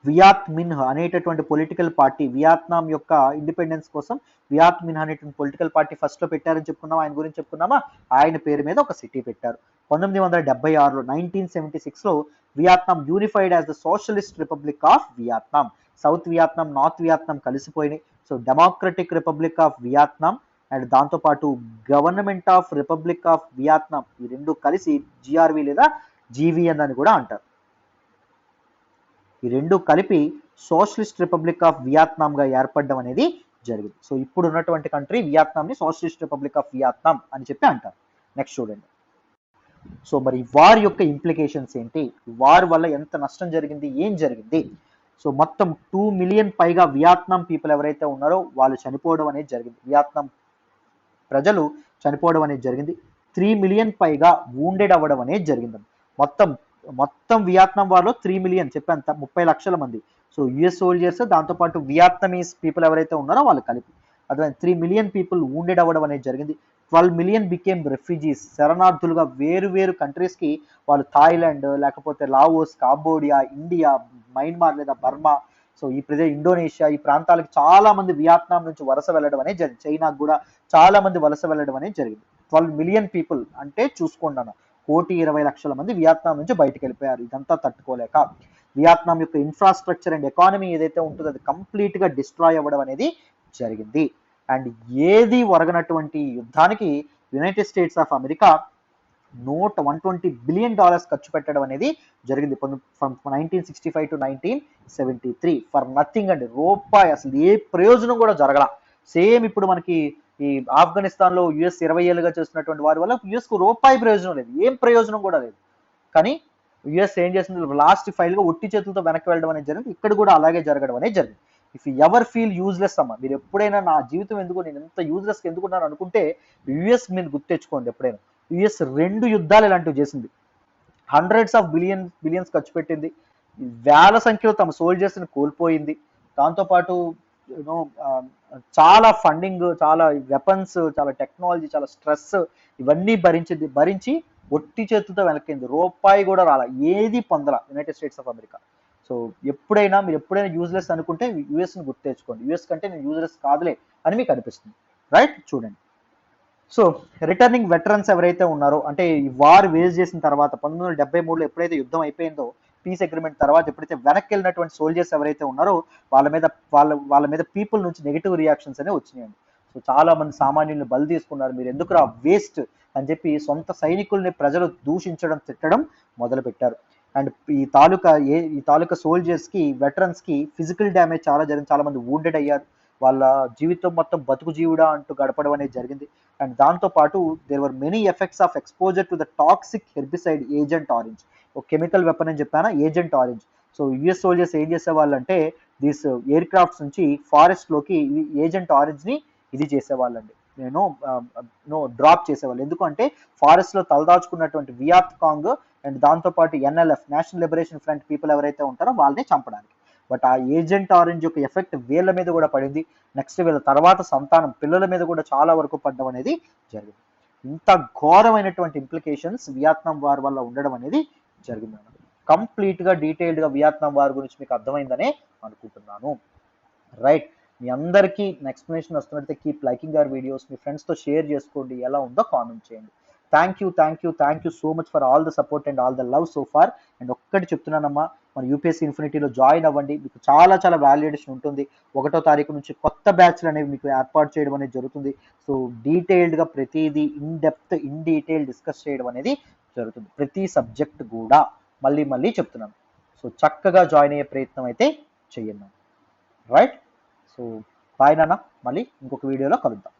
వియత్ మిన్హ్ అనేటటువంటి పొలిటికల్ పార్టీ వియత్నాం యొక్క ఇండిపెండెన్స్ కోసం వియత్ మిన్హ్ అనేటువంటి పొలిటికల్ పార్టీ ఫస్ట్ లో పెట్టారని చెప్పుకున్నాం, ఆయన గురించి చెప్పుకున్నామా? ఆయన పేరు మీద ఒక సిటీ పెట్టారు. 1976లో 1976లో Vietnam unified as the socialist republic of Vietnam. South Vietnam north Vietnam కలిసిపోయినాయి. So democratic republic of Vietnam and దాంతోపాటు government of republic of Vietnam ఈ రెండు కలిసి జిఆర్వి లేదా జీవీఎన్ అని కూడా అంటారు. ఈ రెండు కలిపి సోషలిస్ట్ రిపబ్లిక్ ఆఫ్ వియత్నాం గా ఏర్పడడం అనేది జరిగింది. సో ఇప్పుడు ఉన్నటువంటి కంట్రీ వియత్నాం ని సోషలిస్ట్ రిపబ్లిక్ ఆఫ్ వియత్నాం అని చెప్పి అంటారు. నెక్స్ట్ చూడండి. సో మరి వార్ యొక్క ఇంప్లికేషన్స్ ఏంటి? వార్ వల్ల ఎంత నష్టం జరిగింది, ఏం జరిగింది? సో మొత్తం 2 million పైగా వియత్నాం పీపుల్ ఎవరైతే ఉన్నారో వాళ్ళు చనిపోవడం అనేది జరిగింది. వియత్నాం ప్రజలు చనిపోవడం అనేది జరిగింది. 3 million పైగా వూండెడ్ అవ్వడం అనేది జరిగింది. మొత్తం వియత్నాం వార్లో 3 million చెప్పాను, 30 లక్షల మంది. సో యుఎస్ సోల్జర్స్ దాంతోపాటు వియత్నమీస్ పీపుల్ ఎవరైతే ఉన్నారో వాళ్ళు కలిపి అదే 3 million పీపుల్ వూండెడ్ అవ్వడం అనేది జరిగింది. 12 million బికేమ్ రెఫ్యూజీస్, శరణార్థులుగా వేరు వేరు కంట్రీస్ కి వాళ్ళు థాయిలాండ్ లేకపోతే లావోస్, కాంబోడియా, ఇండియా, మయన్మార్ లేదా బర్మా, సో ఈ ఇండోనేషియా ఈ ప్రాంతాలకు చాలా మంది వియత్నాం నుంచి వలస వెళ్ళడం అనేది జరిగింది. చైనాకు కూడా చాలా మంది వలస వెళ్ళడం అనేది జరిగింది. 12 million పీపుల్ అంటే చూసుకోండి అన్న, 1,20,00,000 మంది వియత్నాం నుంచి బయటకు వెళ్ళిపోయారు. ఇదంతా తట్టుకోలేక వియత్నాం యొక్క ఇన్ఫ్రాస్ట్రక్చర్ అండ్ ఎకానమీ ఏదైతే ఉంటుందో అది కంప్లీట్ గా డిస్ట్రాయ్ అవ్వడం అనేది జరిగింది. అండ్ ఏది ఒరగనటువంటి యుద్ధానికి United States of America $120 billion ఖర్చు పెట్టడం అనేది జరిగింది ఫ్రమ్ 1965 to 1973 ఫర్ నథింగ్ అండి. రూపాయి అసలు ఏ ప్రయోజనం కూడా జరగల. సేమ్ ఇప్పుడు మనకి ఈ ఆఫ్ఘనిస్తాన్ లో యుఎస్ 20 ఏళ్ళుగా చేస్తున్నటువంటి వారి వల్ల యుఎస్ కు రూపాయి ప్రయోజనం లేదు, ఏం ప్రయోజనం కూడా లేదు. కానీ యుఎస్ ఏం చేసింది, లాస్ట్ ఫైల్ గా ఒట్టి చేతులతో వెనక్కి వెళ్ళడం అనేది జరిగింది. ఇక్కడ కూడా అలాగే జరగడం అనేది జరిగింది. ఇఫ్ ఎవర్ ఫీల్ యూజ్లెస్ అమ్మ, మీరు ఎప్పుడైనా నా జీవితం ఎందుకు నేను ఎంత యూజ్లెస్ ఎందుకున్నాను అనుకుంటే యుఎస్ మీద గుర్తు తెచ్చుకోండి. ఎప్పుడైనా యుఎస్ 2 యుద్ధాలు ఇలాంటివి చేసింది, హండ్రెడ్స్ ఆఫ్ బిలియన్స్ ఖర్చు పెట్టింది, వేల సంఖ్యలో తమ సోల్జర్స్ ని కోల్పోయింది. దాంతోపాటు యూనో చాలా ఫండింగ్, చాలా వెపన్స్, చాలా టెక్నాలజీ, చాలా స్ట్రెస్ ఇవన్నీ భరించి ఒట్టి చేతులతో వెనక్కింది, రూపాయి కూడా రాలా, ఏది పొందల United States of America. So మీరు ఎప్పుడైనా యూజ్లెస్ అనుకుంటే యూఎస్ని గుర్తు తెచ్చుకోండి, యూఎస్ కంటే నేను యూజ్లెస్ కాదులే అని మీకు అనిపిస్తుంది. రైట్, చూడండి. సో రిటర్నింగ్ వెటరన్స్ ఎవరైతే ఉన్నారో, అంటే ఈ వార్ వేజ్ చేసిన తర్వాత 1973లో ఎప్పుడైతే యుద్ధం అయిపోయిందో, పీస్ అగ్రిమెంట్ తర్వాత ఎప్పుడైతే వెనక్కి వెళ్ళినటువంటి సోల్జర్స్ ఎవరైతే ఉన్నారో వాళ్ళ మీద పీపుల్ నుంచి నెగిటివ్ రియాక్షన్స్ అనేవి వచ్చినాయండి. సో చాలా మంది సామాన్యుల్ని బలి తీసుకున్నారు, మీరు ఎందుకు రా వేస్ట్ అని చెప్పి సొంత సైనికుల్ని ప్రజలు దూషించడం, తిట్టడం మొదలు పెట్టారు. అండ్ ఈ తాలూకా సోల్జర్స్ కి, వెటరన్స్ కి ఫిజికల్ డ్యామేజ్ చాలా జరిగింది, చాలా మంది వూండెడ్ అయ్యారు, వాళ్ళ జీవితం మొత్తం బతుకు జీవుడా అంటూ గడపడం అనేది జరిగింది. అండ్ దాంతో పాటు there were many effects of exposure to the toxic herbicide agent orange. ఒక కెమికల్ వెపన్ అని చెప్పానా, agent orange. So US soldiers ఏం చేసేవాళ్ళంటే దీస్ ఎయిర్ క్రాఫ్ట్స్ నుంచి ఫారెస్ట్ లోకి ఏజెంట్ ఆరెంజ్ ని ఇది చేసేవాళ్ళండి, డ్రాప్ చేసేవాళ్ళు. ఎందుకంటే ఫారెస్ట్ లో తలదాచుకున్నటువంటి వియాత్ కాంగ్ అండ్ దాంతో పాటు NLF, national liberation front people ఎవరైతే ఉంటారో వాళ్ళని చంపడానికి. బట్ ఆ ఏజెంట్ ఆరెంజ్ యొక్క ఎఫెక్ట్ వీళ్ళ మీద కూడా పడింది, నెక్స్ట్ వీళ్ళ తర్వాత సంతానం పిల్లల మీద కూడా చాలా వరకు పడడం అనేది జరిగింది. ఇంత ఘోరమైనటువంటి ఇంప్లికేషన్స్ వియత్నాం వార్ వల్ల ఉండడం అనేది జరిగింది. కంప్లీట్ గా డీటెయిల్డ్ గా వియత్నాం వార్ గురించి మీకు అర్థమైందనే అనుకుంటున్నాను. రైట్, మీ అందరికీ ఎక్స్ప్లెనేషన్ వస్తున్నట్లయితే కీప్ లైకింగ్ అవర్ వీడియోస్, మీ ఫ్రెండ్స్తో షేర్ చేసుకోండి, ఎలా ఉందో కామెంట్ చేయండి. Thank you so much for all the support and all the love so far. And ఒక్కటి చెప్తున్నానమ్మా, మన యూపీఎస్సీ ఇన్ఫినిటీలో జాయిన్ అవ్వండి, మీకు చాలా చాలా వాల్యుయేషన్ ఉంటుంది. 1వ తారీఖు నుంచి కొత్త బ్యాచ్లు అనేవి మీకు ఏర్పాటు చేయడం అనేది జరుగుతుంది. సో డీటెయిల్డ్గా ప్రతిదీ ఇన్ డీటెయిల్ డిస్కస్ చేయడం అనేది జరుగుతుంది, ప్రతి సబ్జెక్ట్ కూడా. మళ్ళీ చెప్తున్నాను, సో చక్కగా జాయిన్ అయ్యే ప్రయత్నం అయితే చెయ్యండి. రైట్, సో బాయ్ నాన్న, మళ్ళీ ఇంకొక వీడియోలో కలుద్దాం.